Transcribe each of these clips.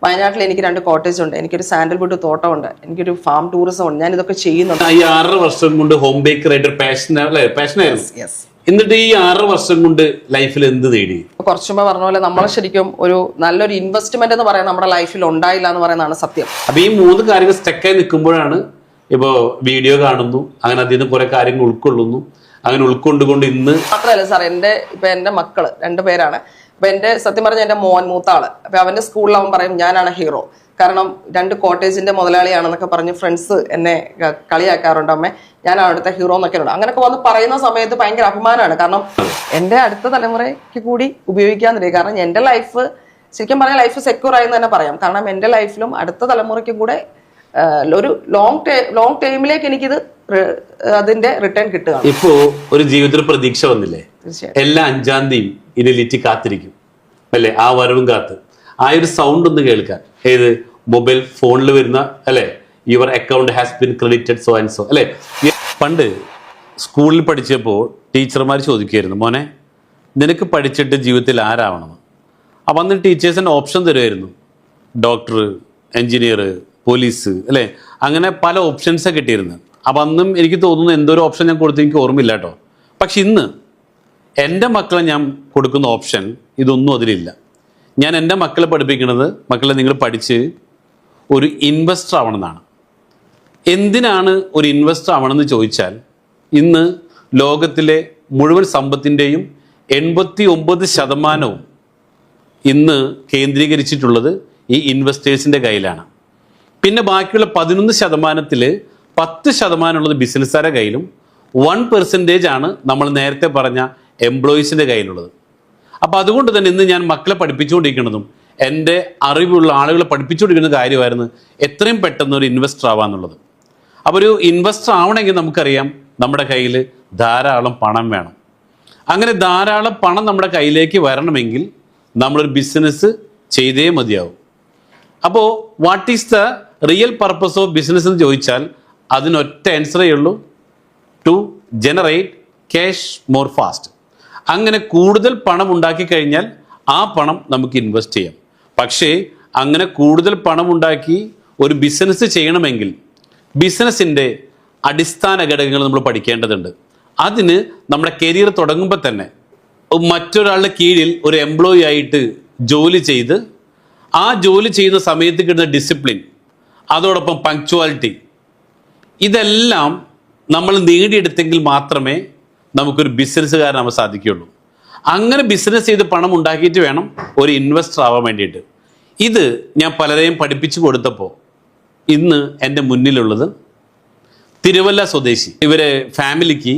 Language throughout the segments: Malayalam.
വയനാട്ടിൽ എനിക്ക് 2 കോട്ടേജ് ഉണ്ട്, എനിക്കൊരു സാൻഡൽവുഡ് തോട്ടമുണ്ട്, എനിക്കൊരു ഫാം ടൂറിസം ഉണ്ട്. ഞാൻ ഇതൊക്കെ ചെയ്യുന്നുണ്ട്. ഈ 6 വർഷം കൊണ്ട് ഹോം ബേക്കർ ആയിട്ട് പാഷനായിരുന്നു. എന്നിട്ട് ഈ 6 വർഷം കൊണ്ട് ലൈഫിൽ എന്ത് നേടി? കുറച്ചു മുമ്പ് പറഞ്ഞ പോലെ നമ്മൾ ശരിക്കും ഒരു നല്ലൊരു ഇൻവെസ്റ്റ്മെന്റ് എന്ന് പറയുന്നത് നമ്മുടെ ലൈഫിൽ ഉണ്ടായില്ല എന്ന് പറയുന്നതാണ് സത്യം. അപ്പൊ ഈ 3 കാര്യങ്ങൾ സ്റ്റക്കായി നിൽക്കുമ്പോഴാണ് ഇപ്പോ വീഡിയോ കാണുന്നു, അങ്ങനെ അതിൽ നിന്ന് കുറെ കാര്യങ്ങൾ ഉൾക്കൊള്ളുന്നു, അങ്ങനെ ഉൾക്കൊണ്ടുകൊണ്ട് ഇന്ന് മാത്രമല്ല സാർ, എന്റെ മക്കള് 2 പേരാണ്. അപ്പൊ എന്റെ സത്യം പറഞ്ഞ എന്റെ മോൻ മൂത്താള്, അപ്പൊ അവന്റെ സ്കൂളിൽ അവൻ പറയും ഞാനാണ് ഹീറോ, കാരണം 2 കോട്ടേജിന്റെ മുതലാളിയാണെന്നൊക്കെ പറഞ്ഞ് ഫ്രണ്ട്സ് എന്നെ കളിയാക്കാറുണ്ട്. അമ്മേ ഞാനാണ് അവിടുത്തെ ഹീറോ എന്നൊക്കെ ഉണ്ട്. അങ്ങനെയൊക്കെ വന്ന് പറയുന്ന സമയത്ത് ഭയങ്കര അഭിമാനമാണ്. കാരണം എന്റെ അടുത്ത തലമുറയ്ക്ക് കൂടി ഉപയോഗിക്കാന്നില്ല. കാരണം എന്റെ ലൈഫ് ശരിക്കും പറഞ്ഞാൽ ലൈഫ് സെക്യൂർ ആയി എന്ന് തന്നെ പറയാം. കാരണം എന്റെ ലൈഫിലും അടുത്ത തലമുറയ്ക്കും കൂടെ ഒരു ലോങ് ടൈമിലേക്ക് എനിക്കിത് അതിന്റെ റിട്ടേൺ കിട്ടുക. ഇപ്പോ ഒരു ജീവിതത്തിൽ പ്രതീക്ഷ വന്നില്ലേ? എല്ലാ 5-ാം തീയതി ഇനി ലിറ്റി കാത്തിരിക്കും അല്ലെ? ആ വരവും കാത്ത് ആ ഒരു സൗണ്ട് ഒന്ന് കേൾക്കാൻ. ഏത് മൊബൈൽ ഫോണിൽ വരുന്ന അല്ലെ? Your account has been credited so and so അല്ലെ? പണ്ട് സ്കൂളിൽ പഠിച്ചപ്പോൾ ടീച്ചർമാർ ചോദിക്കുമായിരുന്നു, മോനെ നിനക്ക് പഠിച്ചിട്ട് ജീവിതത്തിൽ ആരാവണമെന്ന്. അപ്പം അന്ന് ടീച്ചേഴ്സിന് ഓപ്ഷൻ തരുമായിരുന്നു, ഡോക്ടർ, എൻജിനീയർ, പോലീസ് അല്ലെ? അങ്ങനെ പല ഓപ്ഷൻസാണ് കിട്ടിയിരുന്നത്. അപ്പം അന്നും എനിക്ക് തോന്നുന്നു എന്തോരം ഓപ്ഷൻ ഞാൻ കൊടുത്ത് എനിക്ക് ഓർമ്മയില്ല കേട്ടോ. പക്ഷെ ഇന്ന് എൻ്റെ മക്കളെ ഞാൻ കൊടുക്കുന്ന ഓപ്ഷൻ ഇതൊന്നും അതിലില്ല. ഞാൻ എൻ്റെ മക്കളെ പഠിപ്പിക്കുന്നത്, മക്കളെ നിങ്ങൾ പഠിച്ച് ഒരു ഇൻവെസ്റ്റർ ആവണമെന്നാണ്. എന്തിനാണ് ഒരു ഇൻവെസ്റ്റർ ആവണമെന്ന് ചോദിച്ചാൽ, ഇന്ന് ലോകത്തിലെ മുഴുവൻ സമ്പത്തിൻ്റെയും 89% ഇന്ന് കേന്ദ്രീകരിച്ചിട്ടുള്ളത് ഈ ഇൻവെസ്റ്റേഴ്സിൻ്റെ കയ്യിലാണ്. പിന്നെ ബാക്കിയുള്ള 11% 10% ഉള്ളത് ബിസിനസ്സുകാരുടെ കയ്യിലും 1% ആണ് നമ്മൾ നേരത്തെ പറഞ്ഞ എംപ്ലോയീസിൻ്റെ കയ്യിലുള്ളത്. അപ്പോൾ അതുകൊണ്ട് തന്നെ ഇന്ന് ഞാൻ മക്കളെ പഠിപ്പിച്ചുകൊണ്ടിരിക്കുന്നതും എൻ്റെ അറിവുള്ള ആളുകളെ പഠിപ്പിച്ചുകൊണ്ടിരിക്കുന്ന കാര്യമായിരുന്നു എത്രയും പെട്ടെന്ന് ഒരു ഇൻവെസ്റ്റർ ആവാന്നുള്ളത്. അപ്പോൾ ഒരു ഇൻവെസ്റ്റർ ആവണമെങ്കിൽ നമുക്കറിയാം നമ്മുടെ കയ്യിൽ ധാരാളം പണം വേണം. അങ്ങനെ ധാരാളം പണം നമ്മുടെ കയ്യിലേക്ക് വരണമെങ്കിൽ നമ്മളൊരു ബിസിനസ് ചെയ്തേ മതിയാവും. അപ്പോൾ what is the real purpose of business എന്ന് ചോദിച്ചാൽ അതിനൊറ്റ ആൻസറേ ഉള്ളൂ, to generate cash more fast. അങ്ങനെ കൂടുതൽ പണം ഉണ്ടാക്കി കഴിഞ്ഞാൽ ആ പണം നമുക്ക് ഇൻവെസ്റ്റ് ചെയ്യാം. പക്ഷേ അങ്ങനെ കൂടുതൽ പണം ഉണ്ടാക്കി ഒരു ബിസിനസ് ചെയ്യണമെങ്കിൽ ബിസിനസ്സിൻ്റെ അടിസ്ഥാന ഘടകങ്ങൾ നമ്മൾ പഠിക്കേണ്ടതുണ്ട്. അതിന് നമ്മുടെ കരിയർ തുടങ്ങുമ്പോൾ തന്നെ മറ്റൊരാളുടെ കീഴിൽ ഒരു എംപ്ലോയി ആയിട്ട് ജോലി ചെയ്ത് ആ ജോലി ചെയ്യുന്ന സമയത്ത് കിട്ടുന്ന ഡിസിപ്ലിൻ, അതോടൊപ്പം പങ്ക്ച്വാലിറ്റി, ഇതെല്ലാം നമ്മൾ നേടിയെടുത്തെങ്കിൽ മാത്രമേ നമുക്കൊരു ബിസിനസ്സുകാരനാവാൻ സാധിക്കുകയുള്ളൂ. അങ്ങനെ ബിസിനസ് ചെയ്ത് പണം ഉണ്ടാക്കിയിട്ട് വേണം ഒരു ഇൻവെസ്റ്റർ ആവാൻ വേണ്ടിയിട്ട്. ഇത് ഞാൻ പലരെയും പഠിപ്പിച്ചു കൊടുത്തപ്പോൾ ഇന്ന് എൻ്റെ മുന്നിലുള്ളത് തിരുവല്ല സ്വദേശി. ഇവരെ ഫാമിലിക്ക്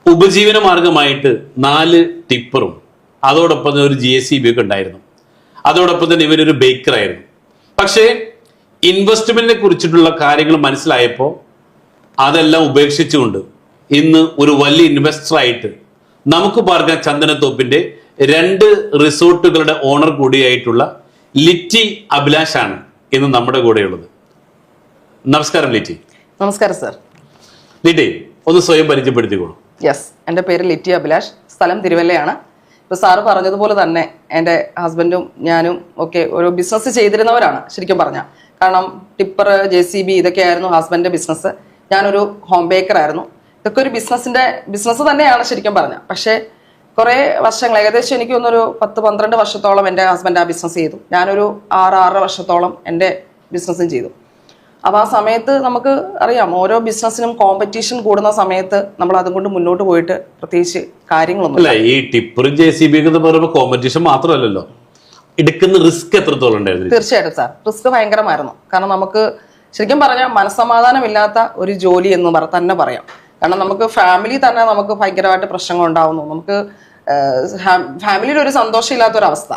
ഉപജീവന മാർഗമായിട്ട് 4 ടിപ്പറും അതോടൊപ്പം തന്നെ ഒരു JCB ഒക്കെ ഉണ്ടായിരുന്നു. അതോടൊപ്പം തന്നെ ഇവരൊരു ബേക്കറായിരുന്നു. പക്ഷേ ഇൻവെസ്റ്റ്മെന്റിനെ കുറിച്ചിട്ടുള്ള കാര്യങ്ങൾ മനസ്സിലായപ്പോൾ അതെല്ലാം ഉപേക്ഷിച്ചുകൊണ്ട് ഇന്ന് ഒരു വലിയ ഇൻവെസ്റ്ററായിട്ട് നമുക്ക് പറഞ്ഞ ചന്ദനത്തോപ്പിന്റെ 2 റിസോർട്ടുകളുടെ ഓണർ കൂടിയായിട്ടുള്ള ലിറ്റി അഭിലാഷാണ് ഇന്ന് നമ്മുടെ കൂടെയുള്ളത്. നമസ്കാരം ലിറ്റി. നമസ്കാരം സർ. ലിറ്റി ഒന്ന് സ്വയം പരിചയപ്പെടുത്തിക്കോളൂ. യെസ്, എൻ്റെ പേര് ലിറ്റി അഭിലാഷ്, സ്ഥലം തിരുവല്ലയാണ്. ഇപ്പോൾ സാറ് പറഞ്ഞതുപോലെ തന്നെ എൻ്റെ ഹസ്ബൻഡും ഞാനും ഒക്കെ ഒരു ബിസിനസ് ചെയ്തിരുന്നവരാണ് ശരിക്കും പറഞ്ഞാൽ. കാരണം ടിപ്പർ, JCB ഇതൊക്കെയായിരുന്നു ഹസ്ബൻഡിൻ്റെ ബിസിനസ്. ഞാനൊരു ഹോം ബേക്കർ ആയിരുന്നു. ഇതൊക്കെ ഒരു ബിസിനസ് തന്നെയാണ് ശരിക്കും പറഞ്ഞാൽ. പക്ഷേ കുറേ വർഷങ്ങൾ, ഏകദേശം എനിക്ക് തോന്നുന്നൊരു 10-12 വർഷത്തോളം എൻ്റെ ഹസ്ബൻഡ് ആ ബിസിനസ് ചെയ്തു. ഞാനൊരു 6 വർഷത്തോളം എൻ്റെ ബിസിനസ്സും ചെയ്തു. അപ്പോൾ ആ സമയത്ത് നമുക്ക് അറിയാം, ഓരോ ബിസിനസ്സിനും കോമ്പറ്റീഷൻ കൂടുന്ന സമയത്ത് നമ്മൾ അതുകൊണ്ട് മുന്നോട്ട് പോയിട്ട് പ്രത്യേകിച്ച് കാര്യങ്ങളൊന്നും അല്ല. ഈ ടിപ്പറും JCB എന്ന് പറയുമ്പോൾ കോമ്പറ്റീഷൻ മാത്രമല്ലല്ലോ, എടുക്കുന്ന റിസ്ക് എത്രത്തോളം ഉണ്ടായിരുന്നു? തീർച്ചയായിട്ടും സാർ, റിസ്ക് ഭയങ്കരമായിരുന്നു. കാരണം നമുക്ക് ശരിക്കും പറഞ്ഞാൽ മനസ്സമാധാനമില്ലാത്ത ഒരു ജോലി എന്ന് തന്നെ പറയാം. കാരണം നമുക്ക് ഫാമിലി തന്നെ നമുക്ക് ഭയങ്കരമായിട്ട് പ്രശ്നങ്ങൾ ഉണ്ടാവുന്നു. നമുക്ക് ഫാമിലിയിൽ ഒരു സന്തോഷമില്ലാത്തൊരവസ്ഥ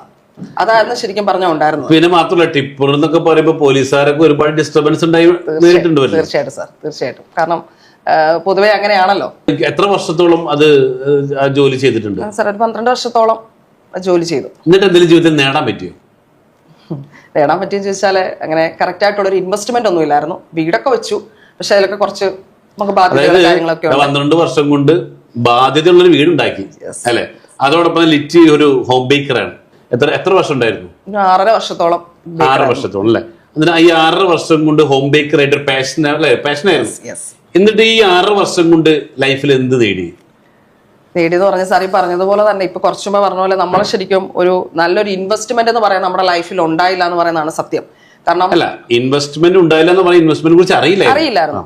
അതായിരുന്നു ശരിക്കും പറഞ്ഞാൽ ഉണ്ടായിരുന്നത്. പിന്നെ മാത്രമല്ല ടിപ്പർ എന്നൊക്കെ പറയുമ്പോൾ പോലീസുകാരൊക്കെ ഒരുപാട് ഡിസ്റ്റർബൻസ് ഉണ്ടായി. തീർച്ചയായിട്ടും സാർ, തീർച്ചയായിട്ടും. കാരണം പൊതുവെ അങ്ങനെയാണല്ലോ. എത്ര വർഷത്തോളം അത് ജോലി ചെയ്തിട്ടുണ്ട് സാർ? ഒരു 12 വർഷത്തോളം ജോലി ചെയ്തു. എന്നിട്ട് എന്തെങ്കിലും ജീവിതത്തിൽ നേടാൻ പറ്റിയോ? നേടാൻ പറ്റിയെന്ന് ചോദിച്ചാൽ അങ്ങനെ കറക്റ്റ് ആയിട്ടുള്ള ഒരു ഇൻവെസ്റ്റ്മെന്റ് ഒന്നും ഇല്ലായിരുന്നു. വീടൊക്കെ വെച്ചു, പക്ഷെ അതിലൊക്കെ കുറച്ച് നമുക്ക് ബാധ്യതകളും കാര്യങ്ങളൊക്കെ. 12 വർഷം കൊണ്ട് ബാധ്യതയുള്ളൊരു വീടുണ്ടാക്കി അല്ലെ? അതോടൊപ്പം ലിറ്റി ഒരു ഹോം ബേക്കറാണ്. എത്ര വർഷം ഉണ്ടായിരുന്നു? 6.5 വർഷത്തോളം 6 വർഷത്തോളം അല്ലെ. എന്നിട്ട് ഈ 6 വർഷം കൊണ്ട് ഹോം ബേക്കർ ആയിട്ട് പാഷനായിരുന്നു. എന്നിട്ട് ഈ 6 വർഷം കൊണ്ട് ലൈഫിൽ എന്ത് നേടിയെന്ന് പറഞ്ഞ സാർ ഈ പറഞ്ഞതുപോലെ തന്നെ ഇപ്പൊ കുറച്ചു മുമ്പ് പറഞ്ഞ പോലെ നമ്മൾ ശരിക്കും ഒരു നല്ലൊരു ഇൻവെസ്റ്റ്മെന്റ് എന്ന് പറയാൻ നമ്മുടെ ലൈഫിൽ ഉണ്ടായില്ല എന്ന് പറയുന്നതാണ് സത്യം. കാരണം അല്ല, ഇൻവെസ്റ്റ്മെന്റ് ഉണ്ടായില്ല എന്ന് പറഞ്ഞാൽ ഇൻവെസ്റ്റ്മെന്റിനെ കുറിച്ച് അറിയില്ലായിരുന്നു.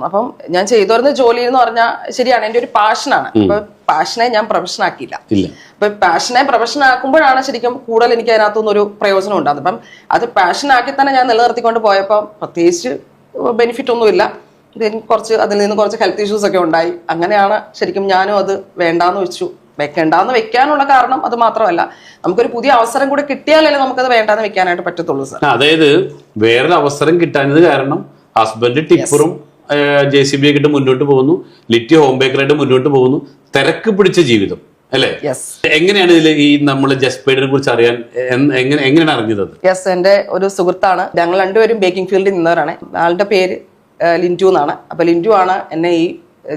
അപ്പം ഞാൻ ചെയ്തു വരുന്ന ജോലി എന്ന് പറഞ്ഞാൽ ശരിയാണ്, എന്റെ ഒരു പാഷനാണ്. അപ്പൊ പാഷനെ ഞാൻ പ്രൊഫഷൻ ആക്കിയില്ല. അപ്പൊ പാഷനെ പ്രൊഫഷൻ ആക്കുമ്പോഴാണ് ശരിക്കും കൂടുതൽ എനിക്ക് അതിനകത്തുനിന്ന് ഒരു പ്രയോജനം ഉണ്ടാകുന്നത്. അപ്പം അത് പാഷൻ ആക്കി തന്നെ ഞാൻ നിലനിർത്തിക്കൊണ്ട് പോയപ്പോൾ പ്രത്യേകിച്ച് ബെനിഫിറ്റ് ഒന്നുമില്ല. അതിൽ നിന്ന് കുറച്ച് ഹെൽത്ത് ഇഷ്യൂസ് ഒക്കെ ഉണ്ടായി. അങ്ങനെയാണ് ശരിക്കും ഞാനും അത് വേണ്ടാന്ന് വെച്ചു. വെക്കാനുള്ള കാരണം അത് മാത്രമല്ല, നമുക്കൊരു പുതിയ അവസരം കൂടെ കിട്ടിയാലല്ലേ നമുക്കത് വേണ്ടാന്ന് വെക്കാനായിട്ട് പറ്റത്തുള്ളൂ സാർ. അതായത് വേറൊരു അവസരം കിട്ടാഞ്ഞത് കാരണം ഹസ്ബൻഡ് ടിപ്പറും JCB ആയിട്ട് മുന്നോട്ട് പോകുന്നു, ലിറ്റി ഹോം ബേക്കറായിട്ട് മുന്നോട്ട് പോകുന്നു. തിരക്ക് പിടിച്ച ജീവിതം അല്ലേ? എങ്ങനെയാണ് ഇതിൽ ഈ നമ്മൾ ജസ്പേഡിനെ കുറിച്ച് അറിയാൻ എങ്ങനെയാണ് അറിഞ്ഞത്? എന്റെ ഒരു സുഹൃത്താണ്. ഞങ്ങൾ രണ്ടുപേരും ബേക്കിംഗ് ഫീൽഡിൽ നിന്നവരാണ്. ആളുടെ പേര് ലിൻറ്റു എന്നാണ്. അപ്പൊ ലിൻറ്റു ആണ് എന്നെ ഈ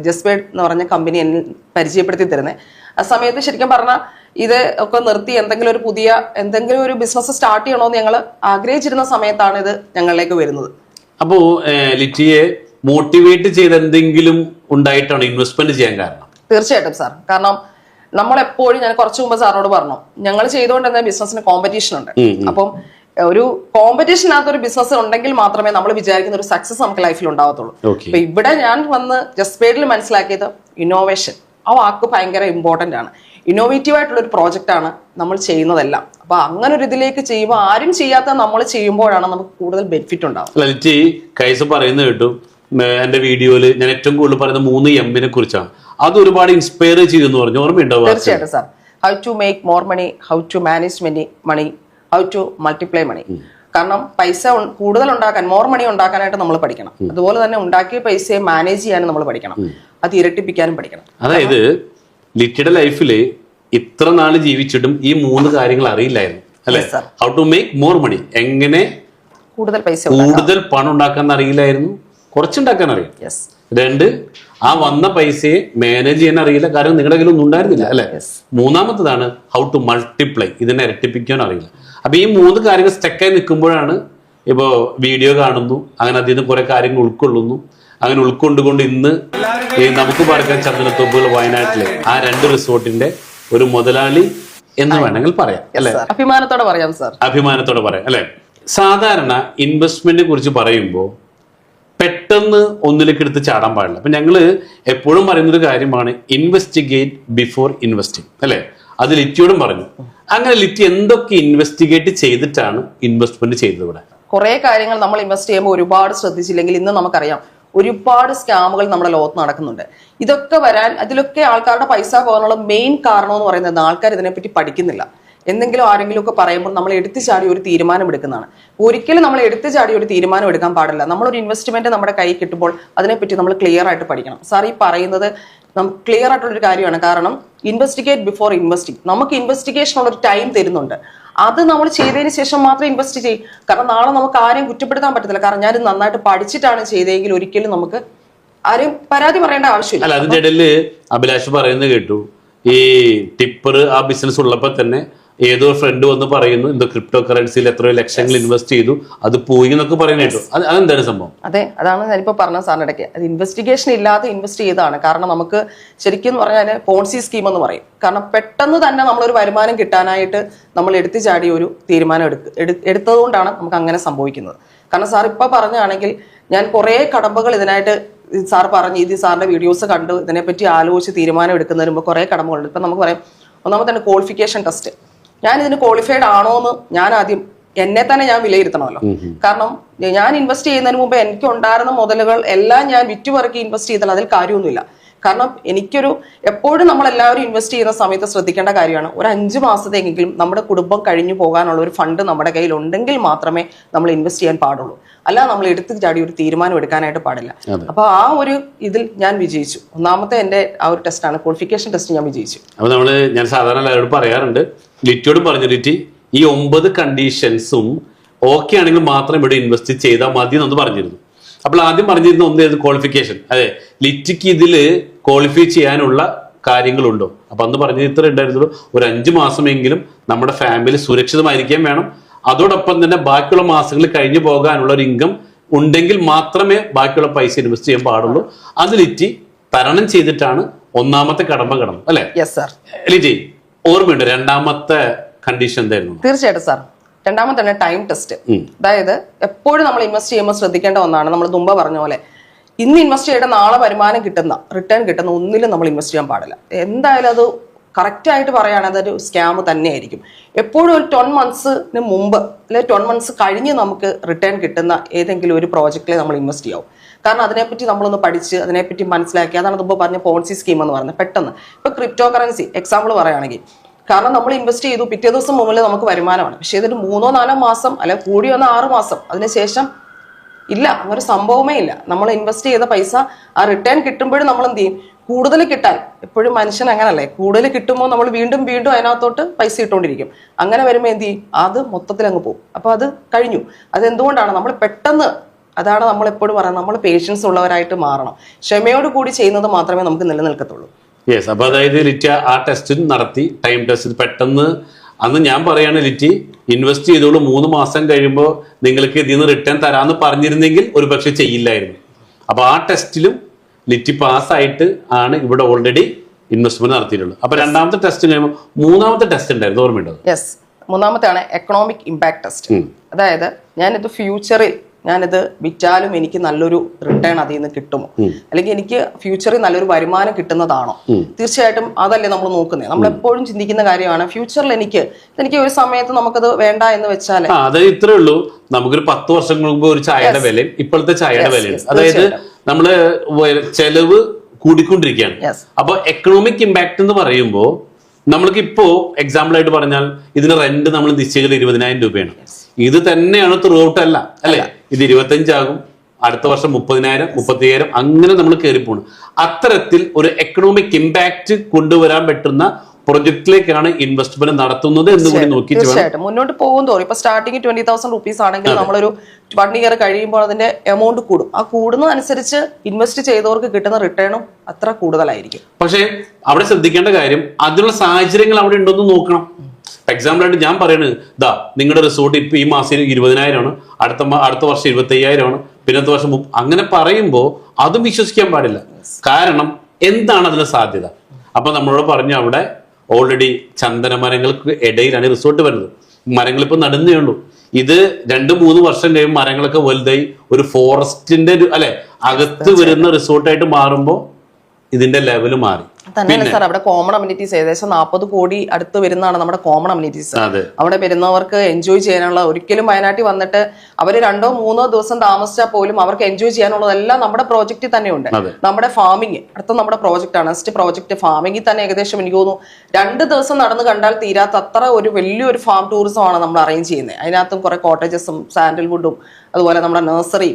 ജസ്പേഡ് എന്ന് പറഞ്ഞ കമ്പനി എന്നെ പരിചയപ്പെടുത്തി തരുന്നത്. ആ സമയത്ത് ശരിക്കും പറഞ്ഞാൽ ഇത് ഒക്കെ നിർത്തി എന്തെങ്കിലും ഒരു ബിസിനസ് സ്റ്റാർട്ട് ചെയ്യണമെന്ന് ഞങ്ങൾ ആഗ്രഹിച്ചിരുന്ന സമയത്താണ് ഇത് ഞങ്ങളിലേക്ക് വരുന്നത്. അപ്പോ ലിറ്റിയെ മോട്ടിവേറ്റ് ചെയ്ത് എന്തെങ്കിലും ഉണ്ടായിട്ടാണ് ഇൻവെസ്റ്റ്മെന്റ് ചെയ്യാൻ കാരണം? തീർച്ചയായിട്ടും സാർ. കാരണം നമ്മളെപ്പോഴും, ഞാൻ കുറച്ചു മുമ്പ് സാറിനോട് പറഞ്ഞു, ഞങ്ങൾ ചെയ്തുകൊണ്ടിരുന്ന ബിസിനസ്സിന് കോമ്പറ്റീഷൻ ഉണ്ട്. അപ്പം ഒരു കോമ്പറ്റീഷനകത്ത് ഒരു ബിസിനസ് ഉണ്ടെങ്കിൽ മാത്രമേ നമ്മൾ വിചാരിക്കുന്ന ഒരു സക്സസ് നമുക്ക് ലൈഫിൽ ഉണ്ടാവത്തുള്ളൂ. അപ്പൊ ഇവിടെ ഞാൻ വന്ന് ജസ്പേഡിൽ മനസ്സിലാക്കിയത് ഇന്നോവേഷൻ, ആ വാക്ക് ഭയങ്കര ഇമ്പോർട്ടന്റ് ആണ്. ഇന്നോവേറ്റീവ് ആയിട്ടുള്ള ഒരു പ്രോജക്റ്റ് ആണ് നമ്മൾ ചെയ്യുന്നതെല്ലാം. അപ്പൊ അങ്ങനെ ഒരു ഇതിലേക്ക് ചെയ്യുമ്പോൾ, ആരും ചെയ്യാത്ത നമ്മൾ ചെയ്യുമ്പോഴാണ് നമുക്ക് കൂടുതൽ ബെനിഫിറ്റ് ഉണ്ടാവും. കൈസ് പറയുന്നത് കേട്ടു എന്റെ വീഡിയോയിൽ ഞാൻ ഏറ്റവും കൂടുതൽ പറയുന്ന 3 M കുറിച്ചാണ്. അത് ഒരുപാട് ഇൻസ്പയർ ചെയ്തെന്ന് പറഞ്ഞു, ഓർമ്മയുണ്ടാവും? തീർച്ചയായിട്ടും sir. How to make more money, how to manage money, how to multiply money. കാരണം പൈസ കൂടുതൽ ഉണ്ടാക്കാൻ, മോർ മണി ഉണ്ടാക്കാനായിട്ട് നമ്മൾ പഠിക്കണം. അതുപോലെ തന്നെ ഉണ്ടാക്കിയ പൈസയെ മാനേജ് ചെയ്യാനും നമ്മൾ പഠിക്കണം, അത് ഇരട്ടിപ്പിക്കാനും പഠിക്കണം. അതായത് ലിറ്റിയുടെ ലൈഫില് ഇത്ര നാള് ജീവിച്ചിട്ടും ഈ 3 കാര്യങ്ങൾ അറിയില്ലായിരുന്നു അല്ലെ? How to make more money, എങ്ങനെ കൂടുതൽ പണം ഉണ്ടാക്കാൻ അറിയില്ലായിരുന്നു, കുറച്ചുണ്ടാക്കാൻ അറിയാം. 2, ആ വന്ന പൈസയെ മാനേജ് ചെയ്യാൻ അറിയില്ല, കാരണം നിങ്ങളുടെ കയ്യിൽ ഒന്നും ഉണ്ടായിരുന്നില്ല അല്ലെ? 3-മത്തതാണ് ഹൗ ടു മൾട്ടിപ്ലൈ, ഇതിനെ ഇരട്ടിപ്പിക്കാൻ അറിയില്ല. അപ്പൊ ഈ 3 കാര്യങ്ങൾ സ്റ്റക്കായി നിൽക്കുമ്പോഴാണ് ഇപ്പോ വീഡിയോ കാണുന്നു, അങ്ങനെ അതിൽ നിന്ന് കുറെ കാര്യങ്ങൾ ഉൾക്കൊള്ളുന്നു. അങ്ങനെ ഉൾക്കൊണ്ടുകൊണ്ട് ഇന്ന് നമുക്ക് പറയാൻ ചന്ദനത്തോപ്പുകൾ വയനാട്ടിലെ ആ 2 റിസോർട്ടിന്റെ ഒരു മുതലാളി എന്ന് വേണമെങ്കിൽ പറയാം അല്ലെ? അഭിമാനത്തോടെ പറയാം സാർ. അഭിമാനത്തോടെ പറയാം അല്ലെ? സാധാരണ ഇൻവെസ്റ്റ്മെന്റിനെ കുറിച്ച് പറയുമ്പോൾ പെട്ടെന്ന് ഒന്നിലേക്ക് എടുത്ത് ചാടാൻ പാടില്ല. അപ്പൊ ഞങ്ങള് എപ്പോഴും പറയുന്നൊരു കാര്യമാണ് ഇൻവെസ്റ്റിഗേറ്റ് ബിഫോർ ഇൻവെസ്റ്റിംഗ് അല്ലെ? അത് ലിറ്റിയോടും പറഞ്ഞു. അങ്ങനെ ലിറ്റി എന്തൊക്കെ ഇൻവെസ്റ്റിഗേറ്റ് ചെയ്തിട്ടാണ് ഇൻവെസ്റ്റ്മെന്റ് ചെയ്തത്? ഇവിടെ കുറെ കാര്യങ്ങൾ നമ്മൾ ഇൻവെസ്റ്റ് ചെയ്യുമ്പോൾ ഒരുപാട് ശ്രദ്ധിച്ചില്ലെങ്കിൽ ഇന്ന് നമുക്കറിയാം ഒരുപാട് സ്കാമുകൾ നമ്മുടെ ലോകത്ത് നടക്കുന്നുണ്ട്. ഇതൊക്കെ വരാൻ, അതിലൊക്കെ ആൾക്കാരുടെ പൈസ പോകാനുള്ള മെയിൻ കാരണം എന്ന് പറയുന്നത് ആൾക്കാർ ഇതിനെപ്പറ്റി പഠിക്കുന്നില്ല. എന്തെങ്കിലും ആരെങ്കിലും ഒക്കെ പറയുമ്പോൾ നമ്മൾ എടുത്തു ചാടി ഒരു തീരുമാനം എടുക്കുന്നതാണ്. ഒരിക്കലും നമ്മൾ എടുത്തു ചാടി ഒരു തീരുമാനം എടുക്കാൻ പാടില്ല. നമ്മളൊരു ഇൻവെസ്റ്റ്മെന്റ് നമ്മുടെ കൈ കിട്ടുമ്പോൾ അതിനെപ്പറ്റി നമ്മൾ ക്ലിയർ ആയിട്ട് പഠിക്കണം. സാർ ഈ പറയുന്നത് ക്ലിയർ ആയിട്ടുള്ളൊരു കാര്യമാണ്. കാരണം ഇൻവെസ്റ്റിഗേറ്റ് ബിഫോർ ഇൻവെസ്റ്റിംഗ്, നമുക്ക് ഇൻവെസ്റ്റിഗേഷനുള്ള ഒരു ടൈം തരുന്നുണ്ട്. അത് നമ്മൾ ചെയ്തതിന് ശേഷം മാത്രം ഇൻവെസ്റ്റ് ചെയ്യും. കാരണം നാളെ നമുക്ക് ആരെയും കുറ്റപ്പെടുത്താൻ പറ്റത്തില്ല. കാരണം ഞാൻ നന്നായിട്ട് പഠിച്ചിട്ടാണ് ചെയ്തതെങ്കിൽ ഒരിക്കലും നമുക്ക് ആരെയും പരാതി പറയേണ്ട ആവശ്യമില്ല. അല്ല, അതിന്റെ ഇടയിൽ അഭിലാഷ് പറയുന്നത് കേട്ടു, ഈ ടിപ്പർ ആ ബിസിനസ് ഉള്ളപ്പോൾ തന്നെ ഏതോ ഫ്രണ്ട് വന്ന് പറയുന്നു എന്തോ ക്രിപ്റ്റോ കറൻസിയിൽ എത്രയോ ലക്ഷങ്ങൾ ഇൻവെസ്റ്റ് ചെയ്തു, അത് പോയി എന്നൊക്കെ പറയുന്നത് കേട്ടു. അതെന്താണ് സംഭവം? അതെ, അതാണ് ഞാനിപ്പോ പറഞ്ഞ സാറിന്റെ ഇടയ്ക്ക്. അത് ഇൻവെസ്റ്റിഗേഷൻ ഇല്ലാതെ ഇൻവെസ്റ്റ് ചെയ്തതാണ്. കാരണം നമുക്ക് ശരിക്കും പറഞ്ഞാൽ പോൺസി സ്കീം എന്ന് പറയും. കാരണം പെട്ടെന്ന് തന്നെ നമ്മളൊരു വരുമാനം കിട്ടാനായിട്ട് നമ്മൾ എടുത്തു ചാടി ഒരു തീരുമാനം എടുത്തതുകൊണ്ടാണ് നമുക്ക് അങ്ങനെ സംഭവിക്കുന്നത്. കാരണം സാർ ഇപ്പൊ പറഞ്ഞാണെങ്കിൽ ഞാൻ കുറെ കടമ്പകൾ ഇതിനായിട്ട് സാർ പറഞ്ഞ് ഇത് സാറിന്റെ വീഡിയോസ് കണ്ടു ഇതിനെപ്പറ്റി ആലോചിച്ച് തീരുമാനം എടുക്കുന്നതിന് മുമ്പ് കുറെ കടമ്പകളുണ്ട്. ഇപ്പൊ നമുക്ക് പറയാം, ഒന്നാമത്തെ ക്വാളിഫിക്കേഷൻ ടെസ്റ്റ്. ഞാൻ ഇതിന് ക്വാളിഫൈഡ് ആണോ എന്ന് ഞാൻ ആദ്യം എന്നെ തന്നെ ഞാൻ വിലയിരുത്തണമല്ലോ. കാരണം ഞാൻ ഇൻവെസ്റ്റ് ചെയ്യുന്നതിന് മുമ്പ് എനിക്ക് ഉണ്ടായിരുന്ന മുതലുകൾ എല്ലാം ഞാൻ വിറ്റുപറക്കി ഇൻവെസ്റ്റ് ചെയ്താൽ അതിൽ കാര്യമൊന്നുമില്ല. കാരണം എപ്പോഴും നമ്മൾ എല്ലാവരും ഇൻവെസ്റ്റ് ചെയ്യുന്ന സമയത്ത് ശ്രദ്ധിക്കേണ്ട കാര്യമാണ്, ഒരു 5 മാസത്തേക്കെങ്കിലും നമ്മുടെ കുടുംബം കഴിഞ്ഞു പോകാനുള്ള ഒരു ഫണ്ട് നമ്മുടെ കയ്യിൽ ഉണ്ടെങ്കിൽ മാത്രമേ നമ്മൾ ഇൻവെസ്റ്റ് ചെയ്യാൻ പാടുള്ളൂ. അല്ല നമ്മൾ എടുത്ത് ചാടി ഒരു തീരുമാനം എടുക്കാനായിട്ട് പാടില്ല. അപ്പൊ ആ ഒരു ഇതിൽ ഞാൻ വിജയിച്ചു. ഒന്നാമത്തെ എന്റെ ആ ഒരു ടെസ്റ്റാണ്, ക്വാളിഫിക്കേഷൻ ടെസ്റ്റ് ഞാൻ വിജയിച്ചു. അപ്പൊ ഞാൻ സാധാരണ എല്ലാവരോടും പറയാറുണ്ട്, ലിറ്റിയോടും പറഞ്ഞു, ലിറ്റി ഈ 9 കണ്ടീഷൻസും ഓക്കെ ആണെങ്കിൽ മാത്രം ഇവിടെ ഇൻവെസ്റ്റ് ചെയ്താൽ മതി എന്ന് പറഞ്ഞിരുന്നു. അപ്പോൾ ആദ്യം പറഞ്ഞിരുന്ന ഒന്ന് ക്വാളിഫിക്കേഷൻ. അതെ, ലിറ്റിക്ക് ഇതില് ക്വാളിഫൈ ചെയ്യാനുള്ള കാര്യങ്ങളുണ്ടോ? അപ്പൊ അന്ന് പറഞ്ഞത് ഇത്ര ഉണ്ടായിരുന്നുള്ളൂ, ഒരു 5 മാസമെങ്കിലും നമ്മുടെ ഫാമിലി സുരക്ഷിതമായിരിക്കാൻ വേണം. അതോടൊപ്പം തന്നെ ബാക്കിയുള്ള മാസങ്ങളിൽ കഴിഞ്ഞു പോകാനുള്ള ഒരു ഇൻകം ഉണ്ടെങ്കിൽ മാത്രമേ ബാക്കിയുള്ള പൈസ ഇൻവെസ്റ്റ് ചെയ്യാൻ പാടുള്ളൂ. അത് ലിറ്റി തരണം ചെയ്തിട്ടാണ് ഒന്നാമത്തെ കടമ്പ കടന്നു അല്ലെ? Yes sir. ലിറ്റി ഓർമ്മയുണ്ട് രണ്ടാമത്തെ കണ്ടീഷൻ എന്തായിരുന്നു? തീർച്ചയായിട്ടും സാർ. രണ്ടാമത്തെ ടൈം ടെസ്റ്റ്. അതായത് എപ്പോഴും നമ്മൾ ഇൻവെസ്റ്റ് ചെയ്യുമ്പോൾ ശ്രദ്ധിക്കേണ്ട ഒന്നാണ്, നമ്മൾ മുമ്പ് പറഞ്ഞ പോലെ ഇന്ന് ഇൻവെസ്റ്റ് ചെയ്തിട്ട് നാളെ വരുമാനം കിട്ടുന്ന റിട്ടേൺ കിട്ടുന്ന ഒന്നിലും നമ്മൾ ഇൻവെസ്റ്റ് ചെയ്യാൻ പാടില്ല. എന്തായാലും അത് കറക്റ്റായിട്ട് പറയുകയാണെങ്കിൽ അതൊരു സ്കാം തന്നെയായിരിക്കും. എപ്പോഴും ഒരു 12 മന്ത്സിന് മുമ്പ് അല്ലെങ്കിൽ 12 മന്ത്സ് കഴിഞ്ഞ് നമുക്ക് റിട്ടേൺ കിട്ടുന്ന ഏതെങ്കിലും ഒരു പ്രോജക്റ്റിൽ നമ്മൾ ഇൻവെസ്റ്റ് ചെയ്യാവും. കാരണം അതിനെപ്പറ്റി നമ്മളൊന്ന് പഠിച്ച് അതിനെപ്പറ്റി മനസ്സിലാക്കി, അതാണ് മുമ്പ് പറഞ്ഞ പോൺസി സ്കീം എന്ന് പറയുന്നത്. പെട്ടെന്ന് ഇപ്പോൾ ക്രിപ്റ്റോ കറൻസി എക്സാമ്പിൾ പറയുകയാണെങ്കിൽ, കാരണം നമ്മൾ ഇൻവെസ്റ്റ് ചെയ്തു പിറ്റേ ദിവസം മുമ്പിൽ നമുക്ക് വരുമാനമാണ്, പക്ഷേ ഇതൊരു 3-4 മാസം അല്ലെങ്കിൽ കൂടി വന്ന 6 മാസം അതിനുശേഷം ഇല്ല, അങ്ങനെ സംഭവമേ ഇല്ല. നമ്മൾ ഇൻവെസ്റ്റ് ചെയ്ത പൈസ ആ റിട്ടേൺ കിട്ടുമ്പോഴും നമ്മൾ എന്ത് ചെയ്യും, കൂടുതൽ കിട്ടാൻ എപ്പോഴും മനുഷ്യൻ അങ്ങനല്ലേ, കൂടുതൽ കിട്ടുമ്പോൾ നമ്മൾ വീണ്ടും വീണ്ടും അതിനകത്തോട്ട് പൈസ ഇട്ടുകൊണ്ടിരിക്കും. അങ്ങനെ വരുമ്പോൾ എന്ത് ചെയ്യും, അത് മൊത്തത്തിൽ അങ്ങ് പോകും. അപ്പോൾ അത് കഴിഞ്ഞു. അതെന്തുകൊണ്ടാണ് നമ്മൾ പെട്ടെന്ന്, അതാണ് നമ്മൾ എപ്പോഴും പറയുന്നത്, നമ്മൾ പേഷ്യൻസ് ഉള്ളവരായിട്ട് മാറണം. ക്ഷമയോട് കൂടി ചെയ്യുന്നത് മാത്രമേ നമുക്ക് നിലനിൽക്കത്തുള്ളൂ. യെസ്. അപ്പൊ അതായത് ലിറ്റി ആ ടെസ്റ്റ് നടത്തി, ടൈം ടെസ്റ്റ് പെട്ടെന്ന് അന്ന് ഞാൻ പറയാണ് ലിറ്റി ഇൻവെസ്റ്റ് ചെയ്തോളൂ 3 മാസം കഴിയുമ്പോൾ നിങ്ങൾക്ക് ഇതിൽ നിന്ന് റിട്ടേൺ തരാമെന്ന് പറഞ്ഞിരുന്നെങ്കിൽ ഒരു പക്ഷെ ചെയ്യില്ലായിരുന്നു. അപ്പൊ ആ ടെസ്റ്റിലും ലിറ്റി പാസ്സായിട്ട് ആണ് ഇവിടെ ഓൾറെഡി ഇൻവെസ്റ്റ്മെന്റ് നടത്തിയിട്ടുള്ളത്. അപ്പൊ രണ്ടാമത്തെ ടെസ്റ്റ് കഴിയുമ്പോൾ മൂന്നാമത്തെ ടെസ്റ്റ് ഉണ്ടായിരുന്നു, ഓർമ്മയുണ്ടോ? യെസ്. മൂന്നാമത്തെയാണ് എക്കണോമിക് ഇമ്പാക്ട് ടെസ്റ്റ്. അതായത് ഞാനിത് ഫ്യൂച്ചറിൽ ഞാനിത് വിറ്റാലും എനിക്ക് നല്ലൊരു റിട്ടേൺ അതിൽ നിന്ന് കിട്ടുമോ, അല്ലെങ്കിൽ എനിക്ക് ഫ്യൂച്ചറിൽ നല്ലൊരു വരുമാനം കിട്ടുന്നതാണോ? തീർച്ചയായിട്ടും അതല്ലേ നമ്മൾ നോക്കുന്നത്. നമ്മൾ എപ്പോഴും ചിന്തിക്കുന്ന കാര്യമാണ് ഫ്യൂച്ചറിൽ എനിക്ക് ഒരു സമയത്ത് നമുക്കത് വേണ്ട എന്ന് വെച്ചാൽ, അതായത് ഇത്രേ ഉള്ളൂ, നമുക്കൊരു 10 വർഷം മുമ്പ് ഒരു ചായയുടെ വിലയും ഇപ്പോഴത്തെ ചായയുടെ വിലയും, അതായത് നമ്മള് ചെലവ് കൂടിക്കൊണ്ടിരിക്കുകയാണ്. അപ്പൊ എക്കണോമിക് ഇമ്പാക്ട് എന്ന് പറയുമ്പോൾ നമ്മൾക്ക് ഇപ്പോ എക്സാമ്പിൾ ആയിട്ട് പറഞ്ഞാൽ ഇതിന് റെന്റ് നമ്മൾ നിശ്ചയിച്ചത് 20,000 രൂപയാണ്. ഇത് തന്നെയാണ് ത്രൂ ഔട്ട് അല്ല അല്ലെ, ഇത് 25 ആകും, അടുത്ത വർഷം 30,000, 35,000 അങ്ങനെ നമ്മൾ കയറി പോകണം. അത്തരത്തിൽ ഒരു എക്കണോമിക് ഇമ്പാക്ട് കൊണ്ടുവരാൻ പറ്റുന്ന പ്രൊജക്റ്റിലേക്കാണ് ഇൻവെസ്റ്റ്മെന്റ് നടത്തുന്നത് എന്ന് കൂടി നോക്കി തീർച്ചയായിട്ടും മുന്നോട്ട് പോകും തോറും. ഇപ്പൊ സ്റ്റാർട്ടിങ് 20,000 റുപ്പീസ് ആണെങ്കിൽ നമ്മളൊരു 1 ഇയർ കഴിയുമ്പോൾ അതിന്റെ എമൗണ്ട് കൂടും. ആ കൂടുന്നതനുസരിച്ച് ഇൻവെസ്റ്റ് ചെയ്തവർക്ക് കിട്ടുന്ന റിട്ടേണും അത്ര കൂടുതലായിരിക്കും. പക്ഷേ അവിടെ ശ്രദ്ധിക്കേണ്ട കാര്യം അതിനുള്ള സാഹചര്യങ്ങൾ അവിടെ ഉണ്ടോന്ന് നോക്കണം. എക്സാമ്പിൾ ആയിട്ട് ഞാൻ പറയുന്നത്, ഇതാ നിങ്ങളുടെ റിസോർട്ട് ഇപ്പൊ ഈ മാസം 20,000 ആണ്, അടുത്ത വർഷം 25,000 ആണ്, പിന്നത്തെ വർഷം അങ്ങനെ പറയുമ്പോൾ അതും വിശ്വസിക്കാൻ പാടില്ല. കാരണം എന്താണ് അതിന് സാധ്യത? അപ്പൊ നമ്മളോട് പറഞ്ഞു അവിടെ ഓൾറെഡി ചന്ദന മരങ്ങൾക്ക് ഇടയിലാണ് റിസോർട്ട് വരുന്നത്. മരങ്ങൾ ഇപ്പൊ നടുന്നേ ഉള്ളൂ. ഇത് 2-3 വർഷം കഴിയുമ്പോൾ മരങ്ങളൊക്കെ വലുതായി ഒരു ഫോറസ്റ്റിന്റെ അല്ലെ അകത്ത് വരുന്ന റിസോർട്ടായിട്ട് മാറുമ്പോൾ ഇതിന്റെ ലെവല് മാറി. തന്നെയല്ല സാർ, അവിടെ കോമൺ അമ്യൂണിറ്റീസ് ഏകദേശം 40 കോടി അടുത്ത് വരുന്നതാണ് നമ്മുടെ കോമൺ അമ്യൂണിറ്റീസ്. അവിടെ വരുന്നവർക്ക് എൻജോയ് ചെയ്യാനുള്ള, ഒരിക്കലും വയനാട്ടിൽ വന്നിട്ട് അവർ 2-3 ദിവസം താമസിച്ചാൽ പോലും അവർക്ക് എൻജോയ് ചെയ്യാനുള്ളതെല്ലാം നമ്മുടെ പ്രോജക്റ്റിൽ തന്നെ ഉണ്ട്. നമ്മുടെ ഫാമിങ് അടുത്ത നമ്മുടെ പ്രോജക്റ്റ് ആണ്, നെക്സ്റ്റ് പ്രോജക്റ്റ് ഫാമിങ്ങിൽ തന്നെ ഏകദേശം എനിക്ക് തോന്നുന്നു 2 ദിവസം നടന്ന് കണ്ടാൽ തീരാത്ത അത്ര ഒരു വലിയൊരു ഫാം ടൂറിസം ആണ് നമ്മൾ അറേഞ്ച് ചെയ്യുന്നത്. അതിനകത്തും കുറെ കോട്ടേജസും സാൻഡൽവുഡും അതുപോലെ നമ്മുടെ നഴ്സറി,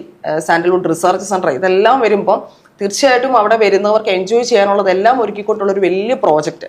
സാൻഡൽവുഡ് റിസർച്ച് സെന്റർ, ഇതെല്ലാം വരുമ്പോൾ തീർച്ചയായിട്ടും അവിടെ വരുന്നവർക്ക് എൻജോയ് ചെയ്യാനുള്ളതെല്ലാം ഒരുക്കിക്കൊണ്ടുള്ള ഒരു വലിയ പ്രോജക്റ്റ്.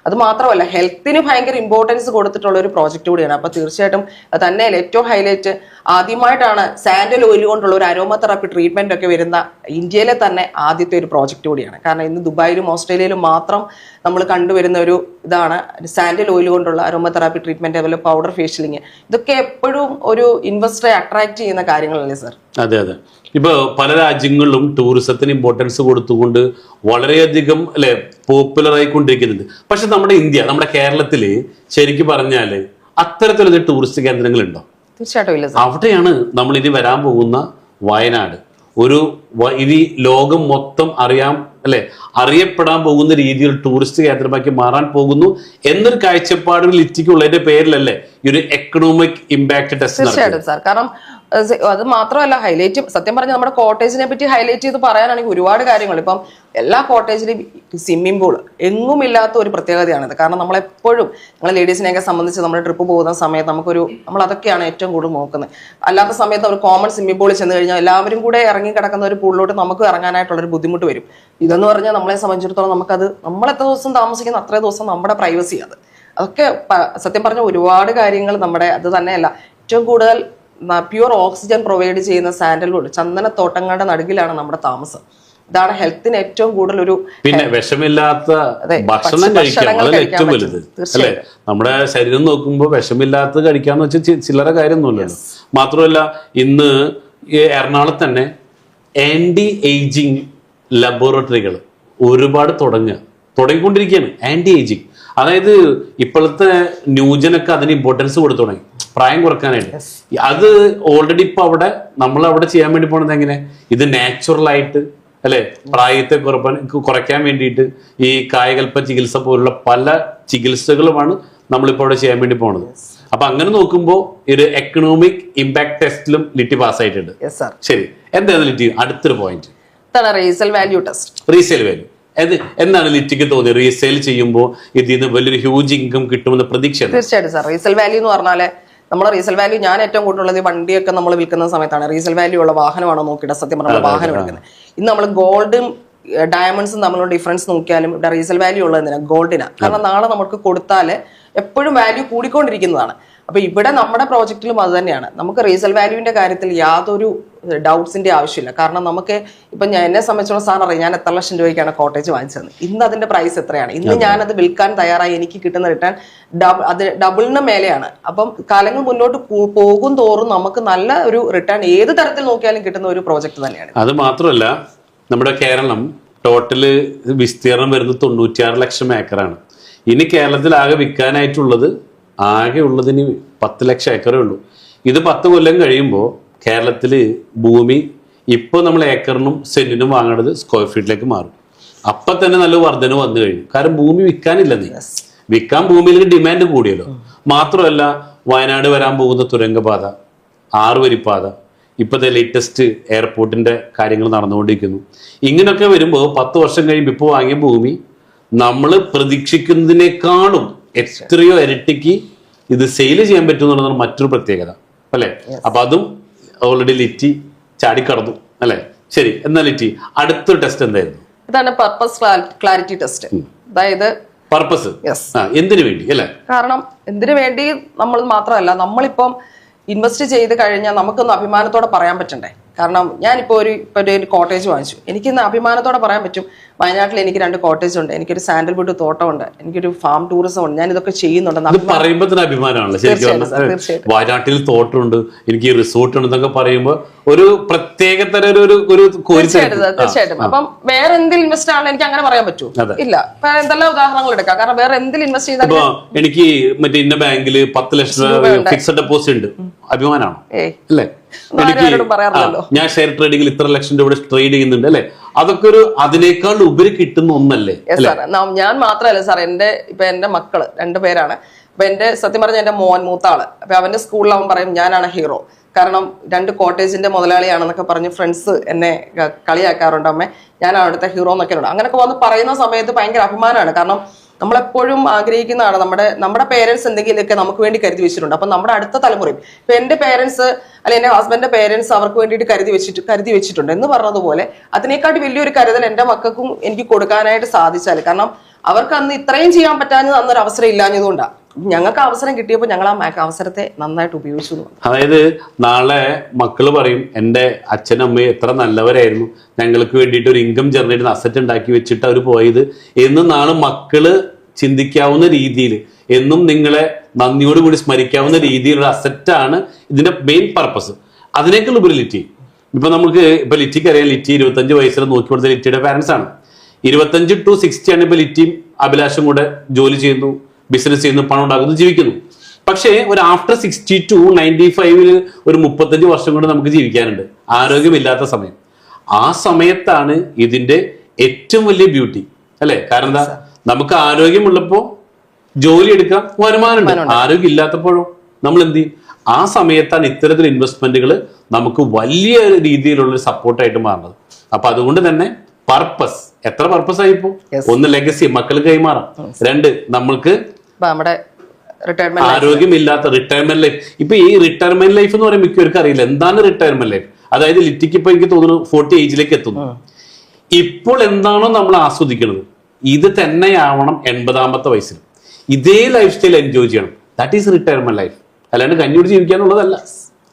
അത് മാത്രമല്ല ഹെൽത്തിന് ഭയങ്കര ഇമ്പോർട്ടൻസ് കൊടുത്തിട്ടുള്ള ഒരു പ്രോജക്റ്റ് കൂടിയാണ്. അപ്പൊ തീർച്ചയായിട്ടും തന്നെയല്ല ഏറ്റവും ഹൈലൈറ്റ്, ആദ്യമായിട്ടാണ് സാൻഡൽ ഓയിൽ കൊണ്ടുള്ള ഒരു അരോമ തെറാപ്പി ട്രീറ്റ്മെന്റ് ഒക്കെ വരുന്ന ഇന്ത്യയിലെ തന്നെ ആദ്യത്തെ ഒരു പ്രോജക്റ്റ് കൂടിയാണ്. കാരണം ഇന്ന് ദുബായിലും ഓസ്ട്രേലിയയിലും മാത്രം നമ്മൾ കണ്ടുവരുന്ന ഒരു ഇതാണ് സാൻഡൽ ഓയിൽ കൊണ്ടുള്ള അരോമ തെറാപ്പി ട്രീറ്റ്മെന്റ്, അതുപോലെ പൗഡർ ഫേഷ്യലിങ്. ഇതൊക്കെ എപ്പോഴും ഒരു ഇൻവെസ്റ്ററെ അട്രാക്ട് ചെയ്യുന്ന കാര്യങ്ങളല്ലേ സർ? അതെ അതെ. ഇപ്പൊ പല രാജ്യങ്ങളിലും ടൂറിസത്തിന് ഇമ്പോർട്ടൻസ് കൊടുത്തുകൊണ്ട് വളരെയധികം അല്ലെ പോപ്പുലർ ആയിക്കൊണ്ടിരിക്കുന്നുണ്ട്. പക്ഷെ നമ്മുടെ ഇന്ത്യ, നമ്മുടെ കേരളത്തില് ശരിക്കും പറഞ്ഞാല് അത്തരത്തിലുള്ള ടൂറിസ്റ്റ് കേന്ദ്രങ്ങൾ ഉണ്ടോ? തീർച്ചയായിട്ടും ഇല്ല. അവിടെയാണ് നമ്മൾ ഇനി വരാൻ പോകുന്ന വയനാട് ഇനി ലോകം മൊത്തം അറിയപ്പെടാൻ പോകുന്ന രീതിയിൽ ടൂറിസ്റ്റ് കേന്ദ്രമാക്കി മാറാൻ പോകുന്നു എന്നൊരു കാഴ്ചപ്പാട് ലിറ്റിക്കുള്ളതിന്റെ പേരിലല്ലേ ഈ ഒരു എക്കണോമിക് ഇമ്പാക്ട് ടെസ്റ്റ്? തീർച്ചയായിട്ടും സാർ. കാരണം അത് മാത്രമല്ല ഹൈലൈറ്റ്, സത്യം പറഞ്ഞാൽ നമ്മുടെ കോട്ടേജിനെ പറ്റി ഹൈലൈറ്റ് ചെയ്ത് പറയാനാണെങ്കിൽ ഒരുപാട് കാര്യങ്ങൾ. ഇപ്പം എല്ലാ കോട്ടേജിലും സ്വിമ്മിംഗ് പൂൾ എങ്ങും ഇല്ലാത്ത ഒരു പ്രത്യേകതയാണിത്. കാരണം നമ്മളെപ്പോഴും ഞങ്ങൾ ലേഡീസിനെയൊക്കെ സംബന്ധിച്ച് നമ്മൾ ട്രിപ്പ് പോകുന്ന സമയത്ത് നമ്മൾ അതൊക്കെയാണ് ഏറ്റവും കൂടുതൽ നോക്കുന്നത്. അല്ലാത്ത സമയത്ത് ഒരു കോമൺ സ്വിമ്മിംഗ് പൂളിൽ ചെന്ന് കഴിഞ്ഞാൽ എല്ലാവരും കൂടെ ഇറങ്ങി കിടക്കുന്ന ഒരു പൂളിലോട്ട് നമുക്ക് ഇറങ്ങാനായിട്ടുള്ളൊരു ബുദ്ധിമുട്ട് വരും. ഇതെന്ന് പറഞ്ഞാൽ നമ്മളെ സംബന്ധിച്ചിടത്തോളം നമ്മൾ എത്ര ദിവസം താമസിക്കുന്ന അത്രേ ദിവസം നമ്മുടെ പ്രൈവസി അത്. അതൊക്കെ സത്യം പറഞ്ഞ ഒരുപാട് കാര്യങ്ങൾ നമ്മുടെ അത് തന്നെയല്ല, ഏറ്റവും കൂടുതൽ പ്യുവർ ഓക്സിജൻ പ്രൊവൈഡ് ചെയ്യുന്ന സാൻഡൽവുഡ് ചന്ദനത്തോട്ടങ്ങളുടെ നടുകിലാണ് നമ്മുടെ താമസം. ഇതാണ് ഹെൽത്തിന് ഏറ്റവും കൂടുതൽ ഒരു പിന്നെ വിഷമില്ലാത്ത ഭക്ഷണം കഴിക്കാം, അതല്ല ഏറ്റവും വലുത് അല്ലെ. നമ്മുടെ ശരീരം നോക്കുമ്പോൾ വിഷമില്ലാത്തത് കഴിക്കാന്ന് വെച്ചാൽ ചില്ലറ കാര്യമൊന്നുമില്ലല്ലോ. മാത്രമല്ല ഇന്ന് ഈ എറണാകുളത്ത് തന്നെ ആന്റി ഏജിങ് ലബോറട്ടറികൾ ഒരുപാട് തുടങ്ങിക്കൊണ്ടിരിക്കുകയാണ്. ആന്റി ഏജിങ്, അതായത് ഇപ്പോഴത്തെ ന്യൂജനൊക്കെ അതിന് ഇമ്പോർട്ടൻസ് കൊടുത്തു തുടങ്ങി പ്രായം കുറക്കാനായിട്ട്. അത് ഓൾറെഡി ഇപ്പൊ നമ്മൾ അവിടെ ചെയ്യാൻ വേണ്ടി പോണത് എങ്ങനെ, ഇത് നാച്ചുറൽ ആയിട്ട് അല്ലെ, പ്രായത്തെ കുറയ്ക്കാൻ വേണ്ടിയിട്ട് ഈ കായകൽപ്പ ചികിത്സ പോലുള്ള പല ചികിത്സകളുമാണ് നമ്മളിപ്പോൾ അവിടെ ചെയ്യാൻ വേണ്ടി പോണത്. അപ്പൊ അങ്ങനെ നോക്കുമ്പോൾ ഒരു എക്കണോമിക് ഇമ്പാക്ട് ടെസ്റ്റിലും ലിറ്റി പാസ്സായിട്ടുണ്ട്. ശരി, എന്താണ് ലിറ്റി അടുത്തൊരു point? Resale value test. Resale value എന്താണ് ലിറ്റിക്ക് തോന്നിയത്? റീസെയിൽ ചെയ്യുമ്പോൾ ഇതിൽ നിന്ന് വലിയൊരു ഹ്യൂജ് ഇൻകം കിട്ടുമെന്ന് പ്രതീക്ഷ? തീർച്ചയായിട്ടും സാർ. റീസെയിൽ വാല്യൂ എന്ന് പറഞ്ഞാല് നമ്മൾ റീസെയിൽ വാല്യൂ ഞാൻ ഏറ്റവും കൂടുതലുള്ളത് വണ്ടിയൊക്കെ നമ്മൾ വിൽക്കുന്ന സമയത്താണ് റീസെയിൽ വാല്യൂ ഉള്ള വാഹനമാണോ നോക്കിയിട്ട് സത്യം പറഞ്ഞാൽ വാഹനം എടുക്കുന്നത്. ഇന്ന് നമ്മൾ ഗോൾഡും ഡയമണ്ട്സും തമ്മിലുള്ള ഡിഫറൻസ് നോക്കിയാലും ഇവിടെ റീസെയിൽ വാല്യൂ ഉള്ളത് എന്തിനാ? ഗോൾഡിനാണ്. കാരണം നാളെ നമുക്ക് കൊടുത്താല് എപ്പോഴും വാല്യൂ കൂടിക്കൊണ്ടിരിക്കുന്നതാണ്. അപ്പൊ ഇവിടെ നമ്മുടെ പ്രോജക്റ്റിലും അത് തന്നെയാണ്. നമുക്ക് റീസെയിൽ വാല്യൂവിന്റെ കാര്യത്തിൽ യാതൊരു ഡൗട്ട്സിന്റെ ആവശ്യമില്ല. കാരണം നമുക്ക് ഇപ്പൊ എന്നെ സംബന്ധിച്ചോളം സാർ അറിയാം, ഞാൻ എത്ര ലക്ഷം രൂപയ്ക്കാണ് കോട്ടേജ് വാങ്ങിച്ചത്. ഇന്ന് അതിന്റെ പ്രൈസ് എത്രയാണ്? ഇന്ന് ഞാനത് വിൽക്കാൻ തയ്യാറായി എനിക്ക് കിട്ടുന്ന റിട്ടേൺ അത് ഡബിളിന് മേലെയാണ്. അപ്പം കാലങ്ങൾ മുന്നോട്ട് പോകും തോറും നമുക്ക് നല്ല ഒരു റിട്ടേൺ ഏത് തരത്തിൽ നോക്കിയാലും കിട്ടുന്ന ഒരു പ്രോജക്റ്റ് തന്നെയാണ്. അത് മാത്രമല്ല നമ്മുടെ കേരളം ടോട്ടല് വിസ്തീർണം വരുന്നത് 96 ലക്ഷം ഏക്കറാണ്. ഇനി കേരളത്തിൽ ആകെ വിൽക്കാനായിട്ടുള്ളത് ആകെ ഉള്ളതിന് 10 ലക്ഷം ഏക്കറേ ഉള്ളൂ. ഇത് 10 കൊല്ലം കഴിയുമ്പോൾ കേരളത്തിൽ ഭൂമി ഇപ്പോൾ നമ്മൾ ഏക്കറിനും സെന്റിനും വാങ്ങേണ്ടത് സ്ക്വയർ ഫീറ്റിലേക്ക് മാറും. അപ്പം തന്നെ നല്ല വർധന വന്നു കഴിഞ്ഞു. കാരണം ഭൂമി വിൽക്കാനില്ലെന്നേ, വിൽക്കാൻ ഭൂമിയിലേക്ക് ഡിമാൻഡ് കൂടിയല്ലോ. മാത്രമല്ല വയനാട് വരാൻ പോകുന്ന തുരങ്കപാത, 6 വരിപ്പാത, ഇപ്പോഴത്തെ ലേറ്റസ്റ്റ് എയർപോർട്ടിന്റെ കാര്യങ്ങൾ നടന്നുകൊണ്ടിരിക്കുന്നു. ഇങ്ങനെയൊക്കെ വരുമ്പോൾ 10 വർഷം കഴിയുമ്പോൾ ഇപ്പോൾ വാങ്ങിയ ഭൂമി നമ്മൾ പ്രതീക്ഷിക്കുന്നതിനേക്കാളും എത്രയോ ഇരട്ടിക്ക് ഇത് സെയിൽ ചെയ്യാൻ പറ്റും എന്നുള്ളതാണ് മറ്റൊരു പ്രത്യേകത അല്ലെ. അപ്പൊ അതും ഓൾറെഡി ലിറ്റി ചാടിക്കടന്നു അല്ലെ. ശരി, എന്നാൽ ലിറ്റി അടുത്തൊരു ടെസ്റ്റ് എന്തായിരുന്നു? ഇതാണ് പർപ്പസ് ക്ലാരിറ്റി ടെസ്റ്റ്. അതായത് പർപ്പസ് എന്തിനു വേണ്ടി അല്ലെ? കാരണം എന്തിനു വേണ്ടി നമ്മൾ മാത്രമല്ല, നമ്മളിപ്പം ഇൻവെസ്റ്റ് ചെയ്ത് കഴിഞ്ഞാൽ നമുക്കൊന്ന് അഭിമാനത്തോടെ പറയാൻ പറ്റണ്ടേ. കാരണം ഞാനിപ്പോൾ ഒരു കോട്ടേജ് വാങ്ങിച്ചു, എനിക്കിന്ന് അഭിമാനത്തോടെ പറയാൻ പറ്റും വയനാട്ടിൽ എനിക്ക് 2 കോട്ടേജ് ഉണ്ട്, എനിക്കൊരു സാൻഡൽവുഡ് തോട്ടമുണ്ട്, എനിക്കൊരു ഫാം ടൂറിസം ഉണ്ട്, ഞാൻ ഇതൊക്കെ ചെയ്യുന്നുണ്ട്. പറയുമ്പോൾ തന്നെ അഭിമാനമാണല്ലോ ശരിക്കും. വയനാട്ടിൽ തോട്ടമുണ്ട്, എനിക്ക് റിസോർട്ട് ഉണ്ട് എന്നൊക്കെ പറയുമ്പോൾ ഒരു പ്രത്യേക തരം ഒരു തീർച്ചയായിട്ടും. അപ്പം വേറെ എന്തിൽ ഇൻവെസ്റ്റ് ആണ് എനിക്ക് അങ്ങനെ പറയാൻ പറ്റൂ? ഇല്ല. എന്തെല്ലാം ഉദാഹരണങ്ങൾ എടുക്കാം. കാരണം വേറെ എന്തിൽ ഇൻവെസ്റ്റ് ചെയ്താൽ എനിക്ക് മറ്റേ ഇന്ന ബാങ്കിൽ 10 ലക്ഷം രൂപ ഫിക്സഡ് ഡെപ്പോസിറ്റ് ഉണ്ട്, അഭിമാനമാണോ അല്ലേ? ഞാൻ ഷെയർ ട്രേഡിംഗിൽ ഇത്ര ലക്ഷം രൂപ ട്രേഡ് ചെയ്യുന്നുണ്ട് അല്ലെ. അതൊക്കെ ഒരു അതിനേക്കാൾ ഉപരി കിട്ടുന്ന ഒന്നല്ലേ? ഞാൻ മാത്രമല്ല സാർ, എന്റെ മക്കള് 2 പേരാണ്. അപ്പൊ എന്റെ സത്യം പറഞ്ഞ എന്റെ മൂത്താള്, അപ്പൊ അവന്റെ സ്കൂളിൽ അവൻ പറയും ഞാനാണ് ഹീറോ. കാരണം 2 കോട്ടേജിന്റെ മുതലാളിയാണെന്നൊക്കെ പറഞ്ഞ് ഫ്രണ്ട്സ് എന്നെ കളിയാക്കാറുണ്ട്. അമ്മേ ഞാൻ അവിടുത്തെ ഹീറോ എന്നൊക്കെ ഉണ്ട്. അങ്ങനെയൊക്കെ വന്ന് പറയുന്ന സമയത്ത് ഭയങ്കര അഭിമാനമാണ്. കാരണം നമ്മളെപ്പോഴും ആഗ്രഹിക്കുന്നതാണ് നമ്മുടെ പേരൻസ് എന്തെങ്കിലുമൊക്കെ നമുക്ക് വേണ്ടി കരുതി വെച്ചിട്ടുണ്ട്. അപ്പൊ നമ്മുടെ അടുത്ത തലമുറയും ഇപ്പൊ എന്റെ പേരൻസ് അല്ലെ എന്റെ ഹസ്ബൻഡിന്റെ പേരൻസ് അവർക്ക് വേണ്ടിയിട്ട് കരുതി വെച്ചിട്ടുണ്ട് എന്ന് പറഞ്ഞതുപോലെ അതിനേക്കാട്ടി വലിയൊരു കരുതൽ എന്റെ മക്കൾക്കും എനിക്ക് കൊടുക്കാനായിട്ട് സാധിച്ചാൽ, കാരണം അവർക്ക് അന്ന് ഇത്രയും ചെയ്യാൻ പറ്റാഞ്ഞത് അന്നൊരു അവസരം ഇല്ലാഞ്ഞതുകൊണ്ടാണ്. ഞങ്ങൾക്ക് അവസരം കിട്ടിയപ്പോൾ ഞങ്ങൾ ആ അവസരത്തെ നന്നായിട്ട് ഉപയോഗിച്ചു. അതായത് നാളെ മക്കള് പറയും എന്റെ അച്ഛനും അമ്മയും എത്ര നല്ലവരായിരുന്നു, ഞങ്ങൾക്ക് വേണ്ടിയിട്ട് ഒരു ഇൻകം ജനറേറ്റ് ചെയ്യുന്ന അസറ്റ് ഉണ്ടാക്കി വെച്ചിട്ട് അവർ പോയത് എന്ന് നാളെ മക്കള് ചിന്തിക്കാവുന്ന രീതിയിൽ, എന്നും നിങ്ങളെ നന്ദിയോടുകൂടി സ്മരിക്കാവുന്ന രീതിയിലുള്ള അസറ്റാണ് ഇതിന്റെ മെയിൻ പർപ്പസ്. അതിനേക്കുള്ള ഉപരി ലിറ്റി. ഇപ്പൊ നമുക്ക് ഇപ്പൊ ലിറ്റിക്ക് അറിയാം, ലിറ്റി 25 വയസ്സിൽ നോക്കി കൊടുത്ത ലിറ്റിയുടെ പാരന്റ്സ് ആണ്. 25 to 60 ആണ് ഇപ്പൊ ലിറ്റിയും അഭിലാഷും കൂടെ ജോലി ചെയ്യുന്നു, ബിസിനസ് ചെയ്യുന്നു, പണം ഉണ്ടാക്കുന്നു, ജീവിക്കുന്നു. പക്ഷേ ഒരു ആഫ്റ്റർ 60 to 95 ഒരു 35 വർഷം കൊണ്ട് നമുക്ക് ജീവിക്കാനുണ്ട്, ആരോഗ്യമില്ലാത്ത സമയം. ആ സമയത്താണ് ഇതിന്റെ ഏറ്റവും വലിയ ബ്യൂട്ടി അല്ലെ. കാരണം എന്താ, നമുക്ക് ആരോഗ്യമുള്ളപ്പോ ജോലി എടുക്കാം, വരുമാനം. ആരോഗ്യം ഇല്ലാത്തപ്പോഴോ നമ്മൾ എന്ത് ചെയ്യും? ആ സമയത്താണ് ഇത്തരത്തിൽ ഇൻവെസ്റ്റ്മെന്റുകൾ നമുക്ക് വലിയ രീതിയിലുള്ള സപ്പോർട്ടായിട്ട് മാറുന്നത്. അപ്പൊ അതുകൊണ്ട് തന്നെ പർപ്പസ്, എത്ര പർപ്പസ് ആയിപ്പോ? 1 ലെഗസി മക്കൾ കൈമാറാം, 2 നമ്മൾക്ക് ആരോഗ്യമില്ലാത്ത റിട്ടയർമെന്റ് ലൈഫ്. ഇപ്പൊ ഈ റിട്ടയർമെന്റ് ലൈഫ് എന്ന് പറയുമ്പോൾ മിക്കവർക്ക് അറിയില്ല എന്താണ് റിട്ടയർമെന്റ് ലൈഫ്. അതായത് ലിറ്റിക്ക് ഇപ്പൊ എനിക്ക് തോന്നുന്നു 40 ഏജിലേക്ക് എത്തുന്നു. ഇപ്പോൾ എന്താണോ നമ്മൾ ആസ്വദിക്കുന്നത് ഇത് തന്നെയാവണം 80ാമത്തെ വയസ്സിൽ. ഇതേ ലൈഫ് സ്റ്റൈൽ എൻജോയ് ചെയ്യണം. That is retirement life. അല്ലാണ്ട് കഞ്ഞൂടി ജീവിക്കാനുള്ളതല്ല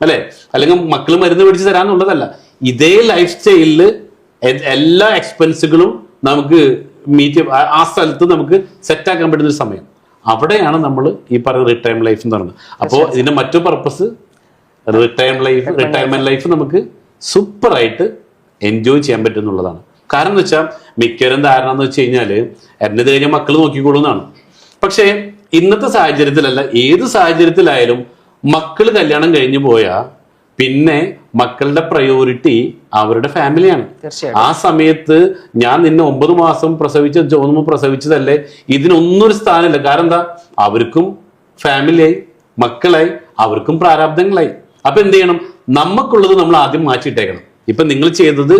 അല്ലെ, അല്ലെങ്കിൽ മക്കൾ മരുന്ന് പിടിച്ച് തരാനുള്ളതല്ല. ഇതേ ലൈഫ് സ്റ്റൈലില് എല്ലാ എക്സ്പെൻസുകളും നമുക്ക് മീറ്റ് ആ സ്ഥലത്ത് നമുക്ക് സെറ്റാക്കാൻ പറ്റുന്ന ഒരു സമയം. അവിടെയാണ് നമ്മൾ ഈ പറയുന്ന റിട്ടയർമെന്റ് ലൈഫ് എന്ന് പറയുന്നത്. അപ്പോൾ ഇതിന്റെ മറ്റു പർപ്പസ് റിട്ടയർമെന്റ് ലൈഫ് നമുക്ക് സൂപ്പറായിട്ട് എൻജോയ് ചെയ്യാൻ പറ്റും എന്നുള്ളതാണ്. കാരണം എന്ന് വെച്ചാൽ മിക്കവരും ധാരണ എന്ന് വെച്ച് കഴിഞ്ഞാൽ എന്നത് കഴിഞ്ഞാൽ മക്കൾ നോക്കിക്കോളൂന്നാണ്. പക്ഷേ ഇന്നത്തെ സാഹചര്യത്തിലല്ല, ഏത് സാഹചര്യത്തിലായാലും മക്കൾ കല്യാണം കഴിഞ്ഞു പോയാൽ പിന്നെ മക്കളുടെ പ്രയോറിറ്റി അവരുടെ ഫാമിലിയാണ്. ആ സമയത്ത് ഞാൻ നിന്നെ 9 മാസം പ്രസവിച്ചതല്ലേ, ഇതിനൊന്നും ഒരു സ്ഥാനമില്ല. കാരണം എന്താ, അവർക്കും ഫാമിലിയായി, മക്കളായി, അവർക്കും പ്രാരാബ്ദങ്ങളായി. അപ്പൊ എന്ത് ചെയ്യണം, നമുക്കുള്ളത് നമ്മൾ ആദ്യം മാറ്റിയിട്ടേക്കണം. ഇപ്പൊ നിങ്ങൾ ചെയ്തത്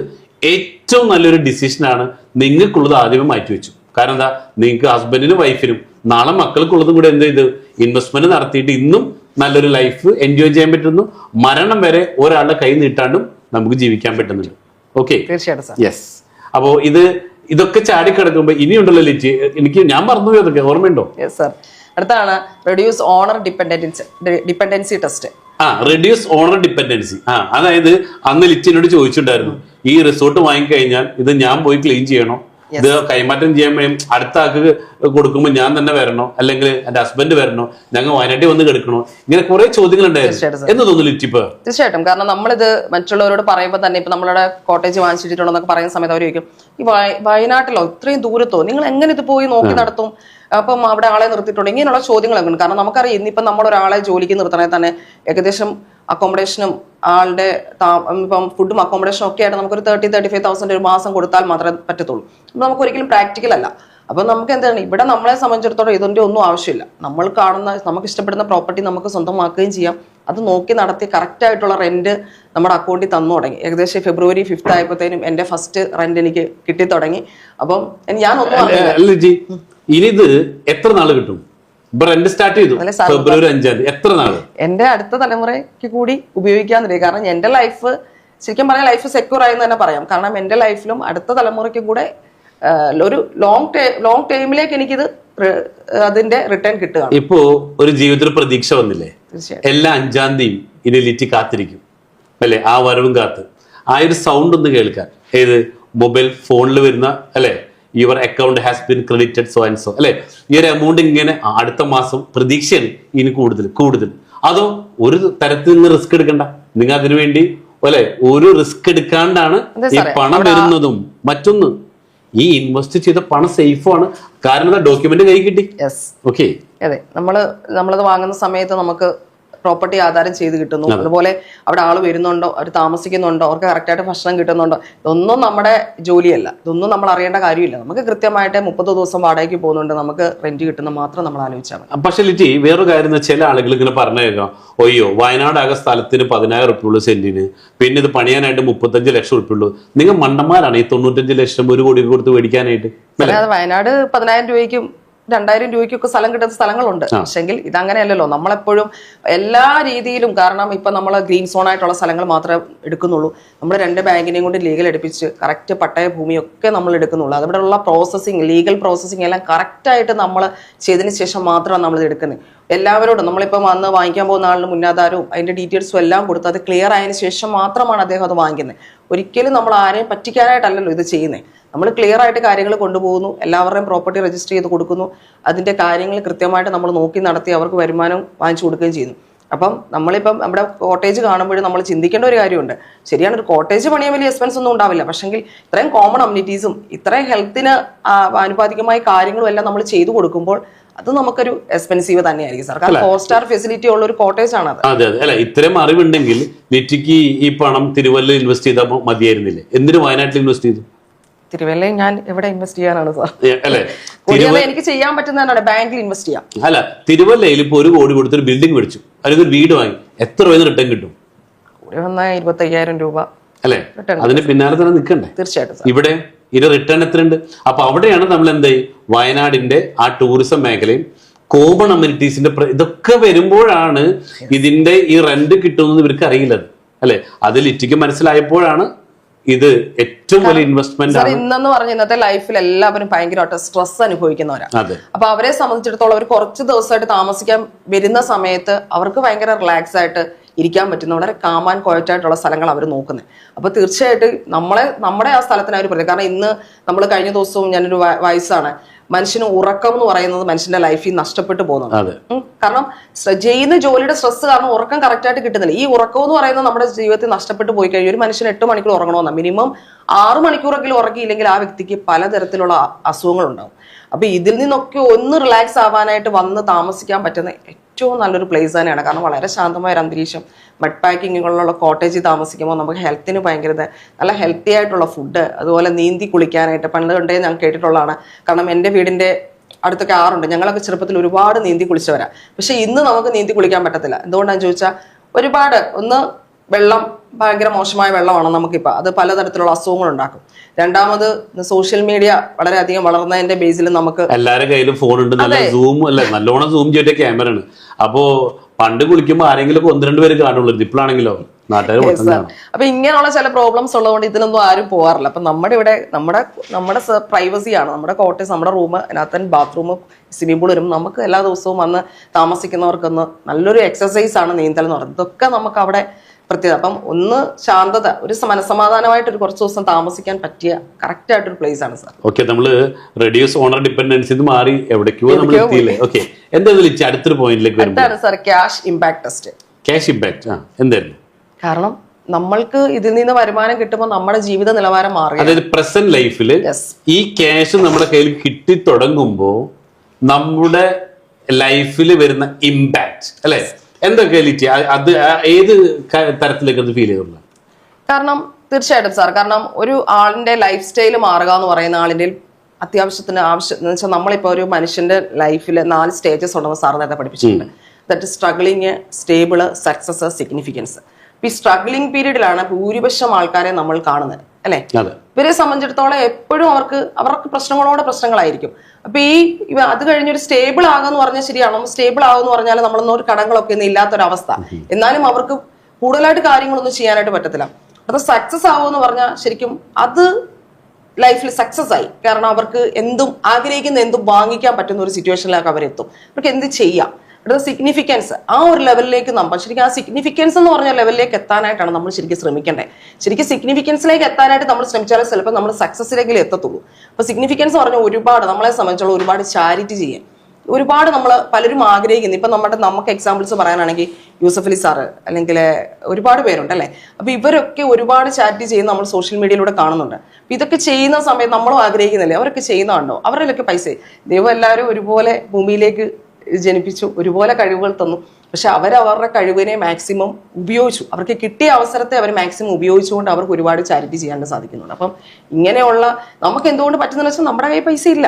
ഏറ്റവും നല്ലൊരു ഡിസിഷനാണ്. നിങ്ങൾക്കുള്ളത് ആദ്യമേ മാറ്റി വെച്ചു. കാരണം എന്താ, നിങ്ങൾക്ക് ഹസ്ബൻഡിനും വൈഫിനും നാളെ മക്കൾക്കുള്ളതും കൂടെ എന്ത് ചെയ്ത് ഇൻവെസ്റ്റ്മെന്റ് നടത്തിയിട്ട് ഇന്നും നല്ലൊരു ലൈഫ് എൻജോയ് ചെയ്യാൻ പറ്റുന്നു. മരണം വരെ ഒരാളുടെ കൈ നീട്ടാണ്ടും നമുക്ക് ജീവിക്കാൻ പറ്റുന്നുണ്ട്. ഓക്കെ, തീർച്ചയായിട്ടും. യെസ്. അപ്പോ ഇതൊക്കെ ചാടിക്കിടക്കുമ്പോ ഇനിയുണ്ടല്ലോ ലിറ്റി, ഞാൻ മറന്നുപോയി, അതൊക്കെ ഓർമ്മയുണ്ടോ? അടുത്താണ് reduce owner dependency test. Reduce owner dependency. അതായത് അന്ന് ലിറ്റിനോട് ചോദിച്ചിട്ടുണ്ടായിരുന്നു, ഈ റിസോർട്ട് വാങ്ങിക്കഴിഞ്ഞാൽ ഇത് ഞാൻ പോയി ക്ലീൻ ചെയ്യണോ, ഇത് കൈമാറ്റം ചെയ്യാൻ അടുത്ത ആൾക്ക് കൊടുക്കുമ്പോൾ ഞാൻ തന്നെ വരണോ, അല്ലെങ്കിൽ എന്റെ ഹസ്ബൻഡ് വരണോ, ഞങ്ങൾ വയനാട്ടിൽ വന്ന് കിടക്കണോ, ഇങ്ങനെ കുറെ ചോദ്യങ്ങൾ ഉണ്ടായിരുന്നു എന്ന് തോന്നുന്നു ലിറ്റിപ്പ്. തീർച്ചയായിട്ടും. കാരണം നമ്മളിത് മറ്റുള്ളവരോട് പറയുമ്പോൾ തന്നെ ഇപ്പൊ നമ്മളുടെ കോട്ടേജ് വാങ്ങിച്ചിട്ടുണ്ടോ എന്നൊക്കെ പറയുന്ന സമയത്ത് അവർ ചോദിക്കും, ഈ വയനാട്ടിലോ ഇത്രയും ദൂരത്തോ നിങ്ങൾ എങ്ങനെ ഇത് പോയി നോക്കി നടത്തും, അപ്പം അവിടെ ആളെ നിർത്തിയിട്ടുണ്ട്, ഇങ്ങനെയുള്ള ചോദ്യങ്ങളൊക്കെ ഉണ്ട്. കാരണം നമുക്കറിയാം ഇന്നിപ്പം നമ്മളൊരാളെ ജോലിക്ക് നിർത്തണമെങ്കിൽ തന്നെ ഏകദേശം അക്കോമഡേഷനും ആളുടെ ഇപ്പം ഫുഡും അക്കോമഡേഷനും ഒക്കെ ആയിട്ട് നമുക്കൊരു 30,000-35,000 ഒരു മാസം കൊടുത്താൽ മാത്രമേ പറ്റത്തുള്ളൂ. അപ്പം നമുക്ക് ഒരിക്കലും പ്രാക്ടിക്കൽ അല്ല. അപ്പം നമുക്ക് എന്താണ്, ഇവിടെ നമ്മളെ സംബന്ധിച്ചിടത്തോളം ഇതിൻ്റെ ഒന്നും ആവശ്യമില്ല. നമ്മൾ കാണുന്ന നമുക്ക് ഇഷ്ടപ്പെടുന്ന പ്രോപ്പർട്ടി നമുക്ക് സ്വന്തമാക്കുകയും ചെയ്യാം. അത് നോക്കി നടത്തി കറക്റ്റ് ആയിട്ടുള്ള റെന്റ് നമ്മുടെ അക്കൗണ്ടിൽ തന്നു തുടങ്ങി. ഏകദേശം February 5th ആയപ്പോഴത്തേനും എൻ്റെ ഫസ്റ്റ് റെന്റ് എനിക്ക് കിട്ടി തുടങ്ങി. അപ്പം ഞാനൊന്നും ഇനി ഇത് എത്ര നാള് കിട്ടും? റെന്റ് സ്റ്റാർട്ട് ചെയ്തു February 5 എത്ര നാള്? എന്റെ അടുത്ത തലമുറയ്ക്ക് കൂടി ഉപയോഗിക്കാൻ തുടങ്ങി. കാരണം എന്റെ ലൈഫ് ശരിക്കും പറഞ്ഞാൽ ലൈഫ് സെക്യൂർ ആയെന്ന് തന്നെ പറയാം. കാരണം എന്റെ ലൈഫിലും അടുത്ത തലമുറയ്ക്കും കൂടെ ഒരു ലോങ് ടൈമിലേക്ക് എനിക്കിത് അതിന്റെ റിട്ടേൺ കിട്ടുകയാണ്. ഇപ്പോ ഒരു ജീവിതത്തിൽ പ്രതീക്ഷ വന്നില്ലേ? എല്ലാ 5-ാം തീയതി ഇനി ലിറ്റി കാത്തിരിക്കും അല്ലെ, ആ വരവും കാത്ത് ആ ഒരു സൗണ്ട് ഒന്ന് കേൾക്കാൻ. ഏത് മൊബൈൽ ഫോണിൽ വരുന്ന അല്ലെ, your account has been credited so and so അല്ലെ, ഈ ഒരു എമൗണ്ട് ഇങ്ങനെ അടുത്ത മാസം പ്രതീക്ഷയാണ് ഇനി കൂടുതൽ. അതോ ഒരു തരത്തിൽ നിന്ന് റിസ്ക് എടുക്കണ്ട, നിങ്ങൾ അതിനു വേണ്ടി അല്ലെ ഒരു റിസ്ക് എടുക്കാണ്ടാണ് ഈ പണം വരുന്നതും. മറ്റൊന്ന്, ഈ ഇൻവെസ്റ്റ് ചെയ്ത പണം സേഫാണ്. കാരണം ഡോക്യുമെന്റ് കൈ കിട്ടി. ഓക്കെ, അതെ, നമ്മളത് വാങ്ങുന്ന സമയത്ത് നമുക്ക് പ്രോപ്പർട്ടി ആധാരം ചെയ്ത് കിട്ടുന്നു. അതുപോലെ അവിടെ ആൾ വരുന്നുണ്ടോ, അവർ താമസിക്കുന്നുണ്ടോ, അവർക്ക് കറക്റ്റായിട്ട് ഭക്ഷണം കിട്ടുന്നുണ്ടോ, ഇതൊന്നും നമ്മുടെ ജോലിയല്ല. ഇതൊന്നും നമ്മൾ അറിയേണ്ട കാര്യമില്ല. നമുക്ക് കൃത്യമായിട്ട് 30 ദിവസം വാടകയ്ക്ക് പോകുന്നുണ്ട്, നമുക്ക് റെന്റ് കിട്ടുന്ന മാത്രം നമ്മൾ ആലോചിച്ചാൽ മതി. പക്ഷേ ലിറ്റി, വേറൊരു കാര്യം, ചില ആളുകൾ ഇങ്ങനെ പറഞ്ഞു കേൾക്കാം, ഒയ്യോ വയനാട് ആകെ സ്ഥലത്തിന് 10,000 ഉറുപ്പിക സെന്റിന്, പിന്നെ ഇത് പണിയാനായിട്ട് 35 ലക്ഷം ഉറുപ്പിക ഉള്ളൂ. നിങ്ങൾ മണ്ടന്മാരാണ് ഈ 95 ലക്ഷം 1 കോടി കൊടുത്ത് മേടിക്കാനായിട്ട്. വയനാട് 10,000 രൂപയ്ക്കും 2,000 രൂപയ്ക്കൊക്കെ സ്ഥലം കിട്ടുന്ന സ്ഥലങ്ങളുണ്ട്. പക്ഷെങ്കിൽ ഇതങ്ങനെയല്ലല്ലോ. നമ്മളെപ്പോഴും എല്ലാ രീതിയിലും, കാരണം ഇപ്പൊ നമ്മൾ ഗ്രീൻ സോൺ ആയിട്ടുള്ള സ്ഥലങ്ങൾ മാത്രമേ എടുക്കുന്നുള്ളൂ. നമ്മൾ 2 ബാങ്കിനെയും കൊണ്ട് ലീഗൽ എടുപ്പിച്ച് കറക്റ്റ് പട്ടയ ഭൂമിയൊക്കെ നമ്മൾ എടുക്കുന്നുള്ളൂ. അതിവിടെയുള്ള പ്രോസസ്സിങ്, ലീഗൽ പ്രോസസ്സിങ് എല്ലാം കറക്റ്റായിട്ട് നമ്മൾ ചെയ്തതിന് ശേഷം മാത്രമാണ് നമ്മൾ ഇത് എടുക്കുന്നത്. എല്ലാവരോടും നമ്മളിപ്പം വന്ന് വാങ്ങിക്കാൻ പോകുന്ന ആളിന് മുന്നാധാരവും അതിന്റെ ഡീറ്റെയിൽസും എല്ലാം കൊടുത്ത് അത് ക്ലിയർ ആയതിനു ശേഷം മാത്രമാണ് അദ്ദേഹം അത് വാങ്ങിക്കുന്നത്. ഒരിക്കലും നമ്മൾ ആരെയും പറ്റിക്കാനായിട്ടല്ലല്ലോ ഇത് ചെയ്യുന്നത്. നമ്മൾ ക്ലിയർ ആയിട്ട് കാര്യങ്ങൾ കൊണ്ടുപോകുന്നു, എല്ലാവരുടെയും പ്രോപ്പർട്ടി രജിസ്റ്റർ ചെയ്ത് കൊടുക്കുന്നു, അതിന്റെ കാര്യങ്ങൾ കൃത്യമായിട്ട് നമ്മൾ നോക്കി നടത്തി അവർക്ക് വരുമാനം വാങ്ങിച്ചു കൊടുക്കുകയും ചെയ്യുന്നു. അപ്പം നമ്മളിപ്പം നമ്മുടെ കോട്ടേജ് കാണുമ്പോഴും നമ്മൾ ചിന്തിക്കേണ്ട ഒരു കാര്യമുണ്ട്. ശരിയാണ്, ഒരു കോട്ടേജ് പണിയാൻ വലിയ എക്സ്പെൻസ് ഒന്നും ഉണ്ടാവില്ല. പക്ഷെങ്കിൽ ഇത്രയും കോമൺ അമ്യൂണിറ്റീസും ഇത്രയും ഹെൽത്തിന് ആനുപാതികമായ കാര്യങ്ങളും എല്ലാം നമ്മൾ ചെയ്തു കൊടുക്കുമ്പോൾ അത് നമുക്കൊരു എക്സ്പെൻസീവ് തന്നെയായിരിക്കും സാർ. കാരണം 4 സ്റ്റാർ ഫെസിലിറ്റി ഉള്ള ഒരു കോട്ടേജ് ആണ് അത്. അതെ, അല്ല ഇത്രയും അറിവുണ്ടെങ്കിൽ ലിറ്റിക്ക് ഈ പണം തിരുവല്ല ഇൻവെസ്റ്റ് ചെയ്താൽ മതിയായിരുന്നില്ലേ? എന്തിനു വയനാട്ടിൽ ഇൻവെസ്റ്റ് ചെയ്തു? തിരുവല്ലയിൽ ഞാൻ എവിടെ ഇൻവെസ്റ്റ് ചെയ്യാനാണ് സാർ? എനിക്ക് ചെയ്യാൻ പറ്റുന്നതാണ് ബാങ്കിൽ ഇൻവെസ്റ്റ് ചെയ്യാം. അല്ല, തിരുവല്ലയിൽ ഇപ്പൊ 1 കോടി കൊടുത്തൊരു ബിൽഡിംഗ് മേടിച്ചു, അല്ലെങ്കിൽ ഒരു വീട് വാങ്ങി, എത്ര രൂപ റിട്ടേൺ കിട്ടും? കൂടി വന്നാൽ 25,000 രൂപ അല്ലെ? അതിന് പിന്നാലെ തന്നെ നിൽക്കണ്ടേ? തീർച്ചയായിട്ടും. ഇവിടെ ഇത് റിട്ടേൺ എത്രയുണ്ട്? അപ്പൊ അവിടെയാണ് നമ്മൾ എന്തായി വയനാടിന്റെ ആ ടൂറിസം മേഖലയും കോമൺ അമ്യൂണിറ്റീസിന്റെ ഇതൊക്കെ വരുമ്പോഴാണ് ഇതിന്റെ ഈ റെന്റ് കിട്ടുന്നത് ഇവർക്ക് അറിയില്ലത് അല്ലെ. അത് ലിറ്റിക്ക് മനസ്സിലായപ്പോഴാണ് ഇത് ഏറ്റവും വലിയ ഇൻവെസ്റ്റ്മെന്റ് ആണ്. ഇന്നെന്ന് പറഞ്ഞ ഇന്നത്തെ ലൈഫിൽ എല്ലാവരും ഭയങ്കരമായിട്ട് സ്ട്രെസ് അനുഭവിക്കുന്നവരാണ്. അപ്പൊ അവരെ സംബന്ധിച്ചിടത്തോളം അവർ കുറച്ച് ദിവസമായിട്ട് താമസിക്കാൻ വരുന്ന സമയത്ത് അവർക്ക് ഭയങ്കര റിലാക്സ് ആയിട്ട് ഇരിക്കാൻ പറ്റുന്ന വളരെ കാമാൻ ക്വയറ്റായിട്ടുള്ള സ്ഥലങ്ങൾ അവർ നോക്കുന്നത്. അപ്പോൾ തീർച്ചയായിട്ടും നമ്മുടെ ആ സ്ഥലത്തിന് അവർ പറയുന്നത്. കാരണം ഇന്ന് നമ്മൾ കഴിഞ്ഞ ദിവസവും ഞാനൊരു വയസ്സാണ്, മനുഷ്യന് ഉറക്കം എന്ന് പറയുന്നത് മനുഷ്യന്റെ ലൈഫിൽ നഷ്ടപ്പെട്ടു പോകുന്നത്. കാരണം ചെയ്യുന്ന ജോലിയുടെ സ്ട്രെസ് കാരണം ഉറക്കം കറക്റ്റായിട്ട് കിട്ടുന്നില്ല. ഈ ഉറക്കം എന്ന് പറയുന്നത് നമ്മുടെ ജീവിതത്തിൽ നഷ്ടപ്പെട്ടു പോയി കഴിഞ്ഞാൽ ഒരു മനുഷ്യന് 8 മണിക്കൂർ ഉറങ്ങണമെന്നാണ്. മിനിമം 6 മണിക്കൂറെങ്കിലും ഉറങ്ങിയില്ലെങ്കിൽ ആ വ്യക്തിക്ക് പലതരത്തിലുള്ള അസുഖങ്ങളുണ്ടാവും. അപ്പൊ ഇതിൽ നിന്നൊക്കെ ഒന്ന് റിലാക്സ് ആവാനായിട്ട് വന്ന് താമസിക്കാൻ പറ്റുന്ന ഏറ്റവും നല്ലൊരു പ്ലേസ് തന്നെയാണ്. കാരണം വളരെ ശാന്തമായ ഒരു അന്തരീക്ഷം, മഡ് പാക്കിങ്ങുകളുള്ള കോട്ടേജിൽ താമസിക്കുമ്പോൾ നമുക്ക് ഹെൽത്തിന് ഭയങ്കര നല്ല ഹെൽത്തി ആയിട്ടുള്ള ഫുഡ്, അതുപോലെ നീന്തി കുളിക്കാനായിട്ട് പണ്ട് കണ്ടേ ഞാൻ കേട്ടിട്ടുള്ളതാണ്. കാരണം എൻ്റെ വീടിൻ്റെ അടുത്തൊക്കെ ആറുണ്ട്, ഞങ്ങളൊക്കെ ചെറുപ്പത്തിൽ ഒരുപാട് നീന്തി കുളിച്ചവരാ. പക്ഷെ ഇന്ന് നമുക്ക് നീന്തി കുളിക്കാൻ പറ്റത്തില്ല. എന്തുകൊണ്ടാണെന്ന് ചോദിച്ചാൽ ഒരുപാട് വെള്ളം ഭയങ്കര മോശമായ വെള്ളമാണ് നമുക്കിപ്പോൾ, അത് പലതരത്തിലുള്ള അസുഖങ്ങൾ ഉണ്ടാക്കും. രണ്ടാമത് സോഷ്യൽ മീഡിയ വളരെയധികം വളർന്നതിന്റെ ബേസിൽ നമുക്ക് എല്ലാവരുടെ കയ്യിലും ഫോൺ ഉണ്ട്, നല്ല സൂം അല്ലെ, നല്ലോണം സൂം ചെയ്തിട്ട് ക്യാമറ ആണ്. അപ്പോ പണ്ട് കുളിക്കുമ്പോൾ ആരെങ്കിലും 1-2 പേര് കാണുള്ളൂ, ഇപ്പോഴാണെങ്കിലോ നാട്ടുകാർ. അപ്പൊ ഇങ്ങനെയുള്ള ചില പ്രോബ്ലംസ് ഉള്ളതുകൊണ്ട് ഇതിനൊന്നും ആരും പോകാറില്ല. അപ്പൊ നമ്മുടെ ഇവിടെ നമ്മുടെ പ്രൈവസിയാണ്, നമ്മുടെ കോട്ടേഴ്സ്, നമ്മുടെ റൂം, അതിനകത്ത് ബാത്റൂം, സ്വിമ്മിംഗ് പൂൾ വരും. നമുക്ക് എല്ലാ ദിവസവും വന്ന് താമസിക്കുന്നവർക്കൊന്ന് നല്ലൊരു എക്സസൈസ് ആണ് നീന്തൽ എന്ന് പറയുന്നത്. ഇതൊക്കെ നമുക്ക് അവിടെ പ്രത്യേകത. അപ്പം ഒന്ന് ശാന്തത, ഒരു മനസമാധാനമായിട്ട് ഒരു കുറച്ച് ദിവസം താമസിക്കാൻ പറ്റിയ കറക്റ്റ് ആയിട്ടൊരു പ്ലേസ് ആണ് സാർ. ഓക്കെ, നമ്മള് റെഡ്യൂസ് ഓണർ ഡിപെൻഡൻസി മാറി എവിടേക്കോ നമ്മൾ എത്തിയില്ലേ? ഓക്കെ, എന്താ അടുത്തൊരു പോയിന്റിലേക്ക് എന്താണ് sir cash impact test? Cash impact എന്തായിരുന്നു? കാരണം നമ്മൾക്ക് ഇതിൽ നിന്ന് വരുമാനം കിട്ടുമ്പോൾ നമ്മുടെ ജീവിത നിലവാരം മാറി. അതായത് പ്രസന്റ് ലൈഫിൽ ഈ ക്യാഷ് നമ്മുടെ കയ്യിൽ കിട്ടി തുടങ്ങുമ്പോ നമ്മുടെ ലൈഫിൽ വരുന്ന ഇമ്പാക്ട് അല്ലെ എന്തൊക്കെ അത് ഏത് തരത്തിലേക്ക് അത് ഫീൽ ചെയ്തുള്ള? കാരണം തീർച്ചയായിട്ടും സാർ, കാരണം ഒരു ആളിന്റെ ലൈഫ് സ്റ്റൈൽ മാറുക എന്ന് പറയുന്ന ആളിന്റെ അത്യാവശ്യത്തിന് എന്ന് വെച്ചാൽ നമ്മളിപ്പോ ഒരു മനുഷ്യന്റെ ലൈഫിൽ 4 സ്റ്റേജസ് ഉണ്ടെന്ന് സാർ നേരത്തെ പഠിപ്പിച്ചിട്ടുണ്ട്. That struggling, stable, success, significance. ഈ സ്ട്രഗ്ലിംഗ് പീരീഡിലാണ് ഭൂരിപക്ഷം ആൾക്കാരെ നമ്മൾ കാണുന്നത് അല്ലെ. ഇവരെ സംബന്ധിച്ചിടത്തോളം എപ്പോഴും അവർക്ക് പ്രശ്നങ്ങളായിരിക്കും. അപ്പൊ അത് കഴിഞ്ഞൊരു സ്റ്റേബിൾ ആകാന്ന് പറഞ്ഞാൽ ശരിയാണോ? സ്റ്റേബിൾ ആകുമെന്ന് പറഞ്ഞാൽ നമ്മളൊന്നും കടങ്ങളൊക്കെ ഒന്നും ഇല്ലാത്തൊരവസ്ഥ, എന്നാലും അവർക്ക് കൂടുതലായിട്ട് കാര്യങ്ങളൊന്നും ചെയ്യാനായിട്ട് പറ്റത്തില്ല. അത് സക്സസ് ആകുമെന്ന് പറഞ്ഞാൽ ശരിക്കും അത് ലൈഫിൽ സക്സസ് ആയി. കാരണം അവർക്ക് ആഗ്രഹിക്കുന്ന എന്തും വാങ്ങിക്കാൻ പറ്റുന്ന ഒരു സിറ്റുവേഷനിലേക്ക് അവരെത്തും. അവർക്ക് എന്ത് ചെയ്യാം. അടുത്ത സിഗ്നിഫിക്കൻസ്, ആ ഒരു ലെവലിലേക്ക് ശരിക്കും ആ സിഗ്നിഫിക്കൻസ് എന്ന് പറഞ്ഞ ലെവലിലേക്ക് എത്താനായിട്ടാണ് നമ്മൾ ശരിക്കും ശ്രമിക്കേണ്ടത്. ശരിക്കും സിഗ്നിഫിക്കൻസിലേക്ക് എത്താനായിട്ട് നമ്മൾ ശ്രമിച്ചാൽ ചിലപ്പോൾ നമ്മൾ സക്സസിലേക്ക് എത്തത്തുള്ളൂ. അപ്പൊ സിഗ്നിഫിക്കൻസ് പറഞ്ഞാൽ ഒരുപാട് നമ്മളെ സംബന്ധിച്ചുള്ള ഒരുപാട് ചാരിറ്റി ചെയ്യാൻ ഒരുപാട് പലരും ആഗ്രഹിക്കുന്നു. ഇപ്പൊ നമുക്ക് എക്സാമ്പിൾസ് പറയാനാണെങ്കിൽ യൂസഫ് അലി സാറ് അല്ലെങ്കിൽ ഒരുപാട് പേരുണ്ട് അല്ലെ. അപ്പൊ ഇവരൊക്കെ ഒരുപാട് ചാരിറ്റി ചെയ്യുന്ന നമ്മൾ സോഷ്യൽ മീഡിയയിലൂടെ കാണുന്നുണ്ട്. അപ്പൊ ഇതൊക്കെ ചെയ്യുന്ന സമയത്ത് നമ്മളും ആഗ്രഹിക്കുന്നില്ലേ, അവരൊക്കെ ചെയ്യുന്നുണ്ടോ? അവരിലൊക്കെ പൈസ ദൈവം എല്ലാവരും ഒരുപോലെ ഭൂമിയിലേക്ക് ജനിപ്പിച്ചു, ഒരുപോലെ കഴിവുകൾ തന്നു. പക്ഷെ അവരവരുടെ കഴിവിനെ മാക്സിമം ഉപയോഗിച്ചു, അവർക്ക് കിട്ടിയ അവസരത്തെ അവർ മാക്സിമം ഉപയോഗിച്ചുകൊണ്ട് അവർക്ക് ഒരുപാട് ചാരിറ്റി ചെയ്യാൻ സാധിക്കുന്നുണ്ട്. അപ്പം ഇങ്ങനെയുള്ള നമുക്ക് എന്തുകൊണ്ട് പറ്റുന്നതെന്ന് വെച്ചാൽ നമ്മുടെ കയ്യിൽ പൈസ ഇല്ല.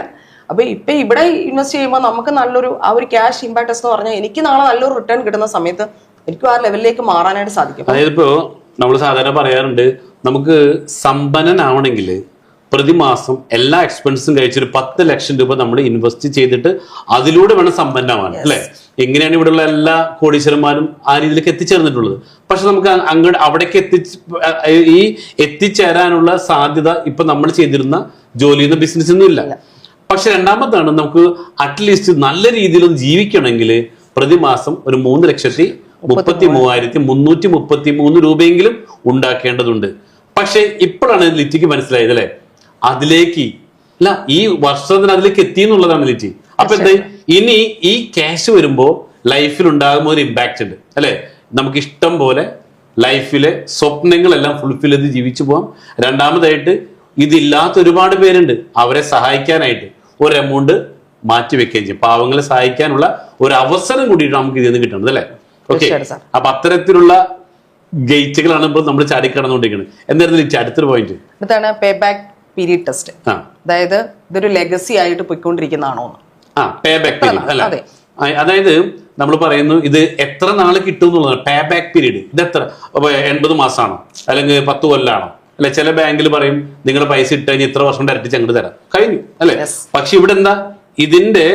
അപ്പൊ ഇപ്പൊ ഇവിടെ ഇൻവെസ്റ്റ് ചെയ്യുമ്പോൾ നമുക്ക് നല്ലൊരു ആ ഒരു ക്യാഷ് ഇമ്പാക്ട് എന്ന് പറഞ്ഞാൽ എനിക്ക് നാളെ നല്ലൊരു റിട്ടേൺ കിട്ടുന്ന സമയത്ത് എനിക്കും ആ ലെവലിലേക്ക് മാറാനായിട്ട് സാധിക്കും. അതായത് ഇപ്പോ നമ്മൾ സാധാരണ പറയാറുണ്ട്, നമുക്ക് സമ്പന്നനാവണമെങ്കിൽ പ്രതിമാസം എല്ലാ എക്സ്പെൻസും കഴിച്ചൊരു 10 ലക്ഷം രൂപ നമ്മൾ ഇൻവെസ്റ്റ് ചെയ്തിട്ട് അതിലൂടെ വേണം സമ്പന്നമാണ് അല്ലെ. എങ്ങനെയാണ് ഇവിടെയുള്ള എല്ലാ കോടീശ്വരന്മാരും ആ രീതിയിലേക്ക് എത്തിച്ചേർന്നിട്ടുള്ളത്. പക്ഷെ നമുക്ക് അവിടേക്ക് എത്തിച്ചേരാനുള്ള സാധ്യത ഇപ്പൊ നമ്മൾ ചെയ്തിരുന്ന ജോലിയിൽ ബിസിനസ് ഒന്നും ഇല്ല. പക്ഷെ രണ്ടാമതാണ്, നമുക്ക് അറ്റ്ലീസ്റ്റ് നല്ല രീതിയിലൊന്ന് ജീവിക്കണമെങ്കിൽ പ്രതിമാസം ഒരു 3,33,333 രൂപയെങ്കിലും ഉണ്ടാക്കേണ്ടതുണ്ട്. പക്ഷെ ഇപ്പോഴാണ് ലിറ്റിക്ക് മനസ്സിലായത് അല്ലെ, അതിലേക്ക് അല്ല ഈ വർഷത്തിന് അതിലേക്ക് എത്തി എന്നുള്ളതാണ് ലിറ്റി. അപ്പൊ എന്താ, ഇനി ഈ ക്യാഷ് വരുമ്പോ ലൈഫിൽ ഉണ്ടാകുന്ന ഒരു ഇമ്പാക്ട് ഉണ്ട് അല്ലെ. നമുക്ക് ഇഷ്ടം പോലെ ലൈഫിലെ സ്വപ്നങ്ങളെല്ലാം ഫുൾഫിൽ ചെയ്ത് ജീവിച്ചു പോവാം. രണ്ടാമതായിട്ട് ഇതില്ലാത്ത ഒരുപാട് പേരുണ്ട്, അവരെ സഹായിക്കാനായിട്ട് ഒരു എമൗണ്ട് മാറ്റി വെക്കുകയും ചെയ്യും. പാവങ്ങളെ സഹായിക്കാനുള്ള ഒരു അവസരം കൂടിയിട്ട് നമുക്ക് ഇതിൽ നിന്ന് കിട്ടുന്നത് അല്ലെ. ഓക്കെ, അപ്പൊ അത്തരത്തിലുള്ള ഗേറ്റുകളാണ് ഇപ്പോൾ നമ്മൾ ചാടിക്കടന്നുകൊണ്ടിരിക്കുന്നത്. എന്തായിരുന്നു അടുത്തൊരു പോയിന്റ്? അടുത്താണ് പേ ബാക്ക് പീരീഡ് ടെസ്റ്റ്. അതായത് ഇതൊരു ലെഗസി ആയിട്ട് പോയിക്കൊണ്ടിരിക്കുന്നതാണോ? പേ ബാക്ക് പീരീഡ് അല്ല, അതായത് നമ്മൾ പറയുന്നു ഇത് എത്ര നാള് കിട്ടും എന്നുള്ളതാണ് പേ ബാക്ക് പീരീഡ്. ഇത് എത്ര 80 മാസമാണോ അല്ലെങ്കിൽ 10 കൊല്ലാണോ അല്ലെ? ചില ബാങ്കിൽ പറയും നിങ്ങൾ പൈസ ഇട്ട് കഴിഞ്ഞാൽ ഇത്ര വർഷം ഡയറക്റ്റ് അങ്ങോട്ട് തരാം, കഴിഞ്ഞു അല്ലെ. പക്ഷെ ഇവിടെ എന്താ, ഇതിന്റെ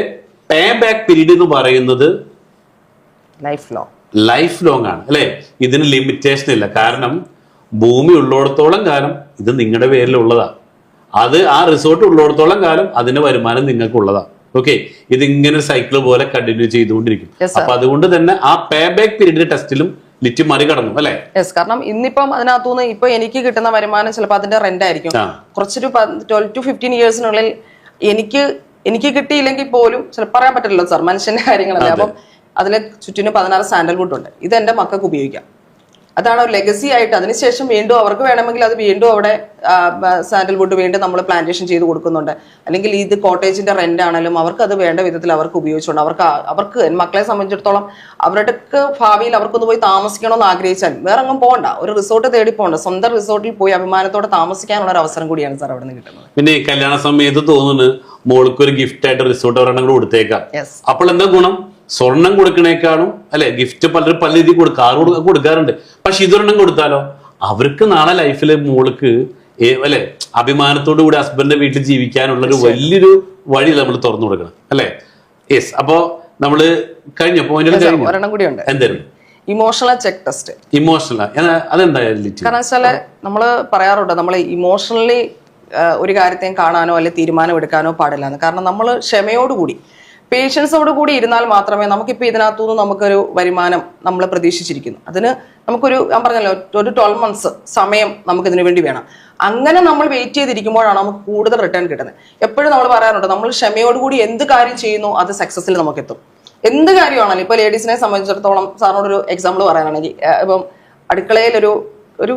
പേ ബാക്ക് പീരീഡ് എന്ന് പറയുന്നത് ലൈഫ് ലോങ് ആണ് അല്ലെ. ഇതിന് ലിമിറ്റേഷൻ ഇല്ല. കാരണം ഭൂമി ഉള്ളിടത്തോളം കാലം ഇത് നിങ്ങളുടെ പേരിലുള്ളതാ. അത് ആ റിസോർട്ട് ഉള്ളിടത്തോളം കാലം അതിന്റെ വരുമാനം നിങ്ങൾക്ക് ഉള്ളതാ. ഓക്കെ, ഇത് ഇങ്ങനെ ഒരു സൈക്കിൾ പോലെ കണ്ടിന്യൂ ചെയ്തുകൊണ്ടിരിക്കും. അപ്പൊ അതുകൊണ്ട് തന്നെ ആ പേ ബാക്ക് പീരീഡ് ടെസ്റ്റിലും ലിറ്റി മറികടന്നു അല്ലെ? യെസ്, കാരണം ഇന്നിപ്പം അതിനകത്തുനിന്ന് ഇപ്പൊ എനിക്ക് കിട്ടുന്ന വരുമാനം ചിലപ്പോൾ അതിന്റെ റെന്റ് ആയിരിക്കും. കുറച്ചൊരു 12 to 15 ഇയേഴ്സിനുള്ളിൽ എനിക്ക് കിട്ടിയില്ലെങ്കിൽ പോലും ചിലപ്പോൾ പറയാൻ പറ്റില്ലല്ലോ സാർ, മനുഷ്യന്റെ കാര്യങ്ങളല്ലേ. അപ്പം അതിലെ ചുറ്റിന് 16 സാൻഡൽവുഡ് ഉണ്ട്. ഇത് എന്റെ മക്കൾക്ക് ഉപയോഗിക്കാം. അതാണ് ഒരു ലെഗസി ആയിട്ട്. അതിനുശേഷം വീണ്ടും അവർക്ക് വേണമെങ്കിൽ അത് വീണ്ടും അവിടെ സാൻഡൽവുഡ് വീണ്ടും നമ്മൾ പ്ലാന്റേഷൻ ചെയ്ത് കൊടുക്കുന്നുണ്ട്. അല്ലെങ്കിൽ ഇത് കോട്ടേജിന്റെ റെന്റ് ആണെങ്കിലും അവർക്ക് അത് വേണ്ട വിധത്തിൽ അവർക്ക് ഉപയോഗിച്ചുകൊണ്ട് അവർക്ക് മക്കളെ സംബന്ധിച്ചിടത്തോളം അവരുടെ ഭാവിയിൽ അവർക്കൊന്ന് പോയി താമസിക്കണമെന്ന് ആഗ്രഹിച്ചാൽ വേറെ അങ്ങും പോകണ്ട, ഒരു റിസോർട്ട് തേടി പോകണ്ട, സ്വന്തം റിസോർട്ടിൽ പോയി അഭിമാനത്തോടെ താമസിക്കാനുള്ള ഒരു അവസരം കൂടിയാണ് സാർ അവിടെ നിന്ന് കിട്ടുന്നത്. പിന്നെ കല്യാണ സമയത്ത് തോന്നുന്നു മോൾക്ക് ഒരു ഗിഫ്റ്റ് ആയിട്ട് റിസോർട്ട് ഒരെണ്ണം കൂടെ കൊടുത്തേക്കാം. അപ്പോൾ എന്താ ഗുണം? സ്വർണം കൊടുക്കണേക്കാളും അല്ലെ ഗിഫ്റ്റ് പലരും പല രീതിയിൽ കൊടുക്കാറുണ്ട്. പക്ഷെ ഇതൊരെണ്ണം കൊടുത്താലോ അവർക്ക് നാളെ ലൈഫില് മോൾക്ക് അല്ലെ അഭിമാനത്തോടു കൂടി ഹസ്ബൻഡിന്റെ വീട്ടിൽ ജീവിക്കാനുള്ള ഒരു വലിയൊരു വഴി നമ്മൾ തുറന്നു കൊടുക്കണം അല്ലെ? യെസ്. അപ്പോ നമ്മള് കഴിഞ്ഞ പോയിന്റ് ഒരെണ്ണം കൂടിയുണ്ട്. എന്തായിരുന്നു? Emotional check test. ഇമോഷണൽ അതെന്തായാലും കാരണം വെച്ചാല് നമ്മള് പറയാറുണ്ട് നമ്മൾ ഇമോഷണലി ഒരു കാര്യത്തെയും കാണാനോ അല്ലെങ്കിൽ തീരുമാനം എടുക്കാനോ പാടില്ല. കാരണം നമ്മൾ ക്ഷമയോടുകൂടി പേഷ്യൻസോട് കൂടി ഇരുന്നാൽ മാത്രമേ നമുക്കിപ്പോൾ ഇതിനകത്തുനിന്ന് നമുക്കൊരു വരുമാനം നമ്മൾ പ്രതീക്ഷിച്ചിരിക്കുന്നു. അതിന് നമുക്കൊരു ഞാൻ പറഞ്ഞല്ലോ ഒരു 12 months സമയം നമുക്കിതിനു വേണ്ടി വേണം. അങ്ങനെ നമ്മൾ വെയിറ്റ് ചെയ്തിരിക്കുമ്പോഴാണ് നമുക്ക് കൂടുതൽ റിട്ടേൺ കിട്ടുന്നത്. എപ്പോഴും നമ്മൾ പറയാറുണ്ട് നമ്മൾ ക്ഷമയോടുകൂടി എന്ത് കാര്യം ചെയ്യുന്നു അത് സക്സസിൽ നമുക്ക് എത്തും. എന്ത് കാര്യമാണല്ലോ ഇപ്പൊ ലേഡീസിനെ സംബന്ധിച്ചിടത്തോളം സാറിനോടൊരു എക്സാമ്പിൾ പറയാനാണെങ്കിൽ ഇപ്പം അടുക്കളയിൽ ഒരു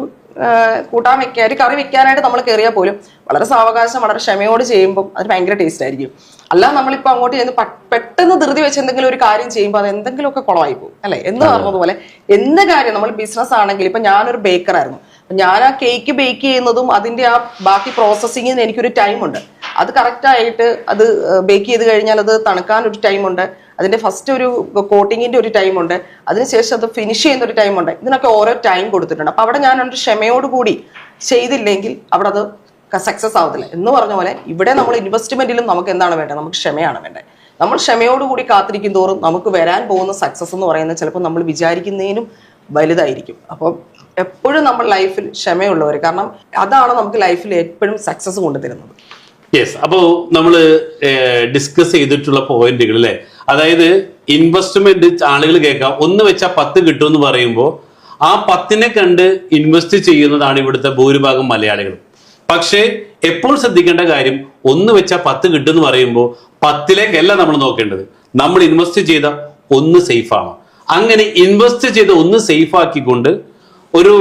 കൂട്ടാൻ വെക്കാൻ ഒരു കറി വെക്കാനായിട്ട് നമ്മൾ കയറിയാൽ പോലും വളരെ സാവകാശം വളരെ ക്ഷമയോട് ചെയ്യുമ്പോൾ അത് ഭയങ്കര ടേസ്റ്റ് ആയിരിക്കും. അല്ല നമ്മളിപ്പോ അങ്ങോട്ട് ചെന്ന് പെട്ടെന്ന് ധൃതി വെച്ച് എന്തെങ്കിലും ഒരു കാര്യം ചെയ്യുമ്പോൾ അത് എന്തെങ്കിലുമൊക്കെ കുളമായി പോകും അല്ലെ എന്ന് പറഞ്ഞതുപോലെ എന്ത് കാര്യം നമ്മൾ ബിസിനസ് ആണെങ്കിൽ ഇപ്പൊ ഞാനൊരു ബേക്കറായിരുന്നു, ഞാൻ ആ കേക്ക് ബേക്ക് ചെയ്യുന്നതും അതിന്റെ ആ ബാക്കി പ്രോസസ്സിങ്ങിന് എനിക്കൊരു ടൈമുണ്ട്. അത് കറക്റ്റായിട്ട് അത് ബേക്ക് ചെയ്ത് കഴിഞ്ഞാൽ അത് തണുക്കാൻ ഒരു ടൈമുണ്ട്, അതിന്റെ ഫസ്റ്റ് ഒരു കോട്ടിങ്ങിന്റെ ഒരു ടൈമുണ്ട്, അതിനുശേഷം അത് ഫിനിഷ് ചെയ്യുന്ന ഒരു ടൈമുണ്ട്. ഇതിനൊക്കെ ഓരോ ടൈം കൊടുത്തിട്ടുണ്ട്. അപ്പൊ അവിടെ ഞാൻ ഒരു ക്ഷമയോടുകൂടി ചെയ്തില്ലെങ്കിൽ അവിടെ അത് സക്സസ് ആവത്തില്ല. എന്ന് പറഞ്ഞ പോലെ ഇവിടെ നമ്മൾ ഇൻവെസ്റ്റ്മെന്റിലും നമുക്ക് എന്താണ് വേണ്ടത്? നമുക്ക് ക്ഷമയാണ് വേണ്ടത്. നമ്മൾ ക്ഷമയോടുകൂടി കാത്തിരിക്കും തോറും നമുക്ക് വരാൻ പോകുന്ന സക്സസ് എന്ന് പറയുന്നത് ചിലപ്പോൾ നമ്മൾ വിചാരിക്കുന്നതിനും വലുതായിരിക്കും. അപ്പം എപ്പോഴും നമ്മൾ ലൈഫിൽ ക്ഷമയുള്ളവർ, കാരണം അതാണ് നമുക്ക് ലൈഫിൽ എപ്പോഴും സക്സസ് കൊണ്ടുതരുന്നത്. യെസ്. അപ്പോൾ നമ്മൾ ഡിസ്കസ് ചെയ്തിട്ടുള്ള പോയിന്റുകൾ അല്ലേ, അതായത് ഇൻവെസ്റ്റ്മെന്റ് ആളുകൾ കേൾക്കാം 1 വെച്ചാൽ 10 കിട്ടുമെന്ന് പറയുമ്പോൾ ആ 10നെ കണ്ട് ഇൻവെസ്റ്റ് ചെയ്യുന്നതാണ് ഇവിടുത്തെ ഭൂരിഭാഗം മലയാളികളും. പക്ഷേ എപ്പോൾ ശ്രദ്ധിക്കേണ്ട കാര്യം 1 വെച്ചാൽ 10 കിട്ടുമെന്ന് പറയുമ്പോൾ 10ലേക്കല്ല നമ്മൾ നോക്കേണ്ടത്. നമ്മൾ ഇൻവെസ്റ്റ് ചെയ്ത 1 സേഫ് ആണോ? അങ്ങനെ ഇൻവെസ്റ്റ് ചെയ്ത 1 സേഫ് ആക്കിക്കൊണ്ട് ഒരു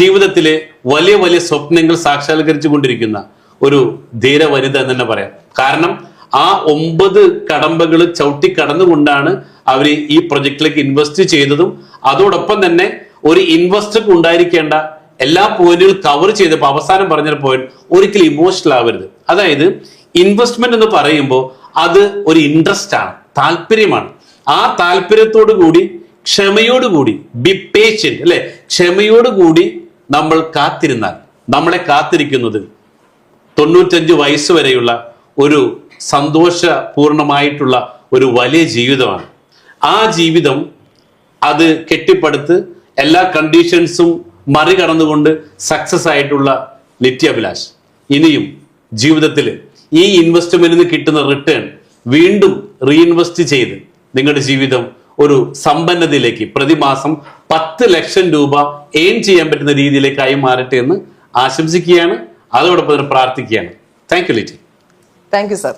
ജീവിതത്തിലെ വലിയ വലിയ സ്വപ്നങ്ങൾ സാക്ഷാത്കരിച്ചു കൊണ്ടിരിക്കുന്ന ഒരു ധീര വനിത എന്ന് തന്നെ പറയാം. കാരണം ആ 9 കടമ്പകൾ ചവിട്ടി കടന്നുകൊണ്ടാണ് അവർ ഈ പ്രൊജക്റ്റിലേക്ക് ഇൻവെസ്റ്റ് ചെയ്തതും അതോടൊപ്പം തന്നെ ഒരു ഇൻവെസ്റ്റർക്ക് ഉണ്ടായിരിക്കേണ്ട എല്ലാ പോയിന്റുകളും കവർ ചെയ്തപ്പോൾ അവസാനം പറഞ്ഞ പോയിന്റ് ഒരിക്കലും ഇമോഷണൽ ആവരുത്. അതായത് ഇൻവെസ്റ്റ്മെന്റ് എന്ന് പറയുമ്പോൾ അത് ഒരു ഇൻട്രസ്റ്റ് ആണ്, താല്പര്യമാണ്. ആ താല്പര്യത്തോടു കൂടി ക്ഷമയോടുകൂടി ബി പേഷ്യന്റ് അല്ലെ, ക്ഷമയോടുകൂടി നമ്മൾ കാത്തിരുന്നാൽ നമ്മളെ കാത്തിരിക്കുന്നത് 95 വയസ്സ് വരെയുള്ള ഒരു സന്തോഷപൂർണമായിട്ടുള്ള ഒരു വലിയ ജീവിതമാണ്. ആ ജീവിതം അത് കെട്ടിപ്പടുത്ത് എല്ലാ കണ്ടീഷൻസും മറികടന്നുകൊണ്ട് സക്സസ് ആയിട്ടുള്ള ലിറ്റി അഭിലാഷ് ഇനിയും ജീവിതത്തിൽ ഈ ഇൻവെസ്റ്റ്മെന്റിൽ നിന്ന് കിട്ടുന്ന റിട്ടേൺ വീണ്ടും റീഇൻവെസ്റ്റ് ചെയ്ത് നിങ്ങളുടെ ജീവിതം ഒരു സമ്പന്നതയിലേക്ക് പ്രതിമാസം 10 ലക്ഷം രൂപ എയിം ചെയ്യാൻ പറ്റുന്ന രീതിയിലേക്കായി മാറട്ടെ എന്ന് ആശംസിക്കുകയാണ്. അതോടൊപ്പം പ്രാർത്ഥിക്കുകയാണ്. Thank you Litty. Thank you sir.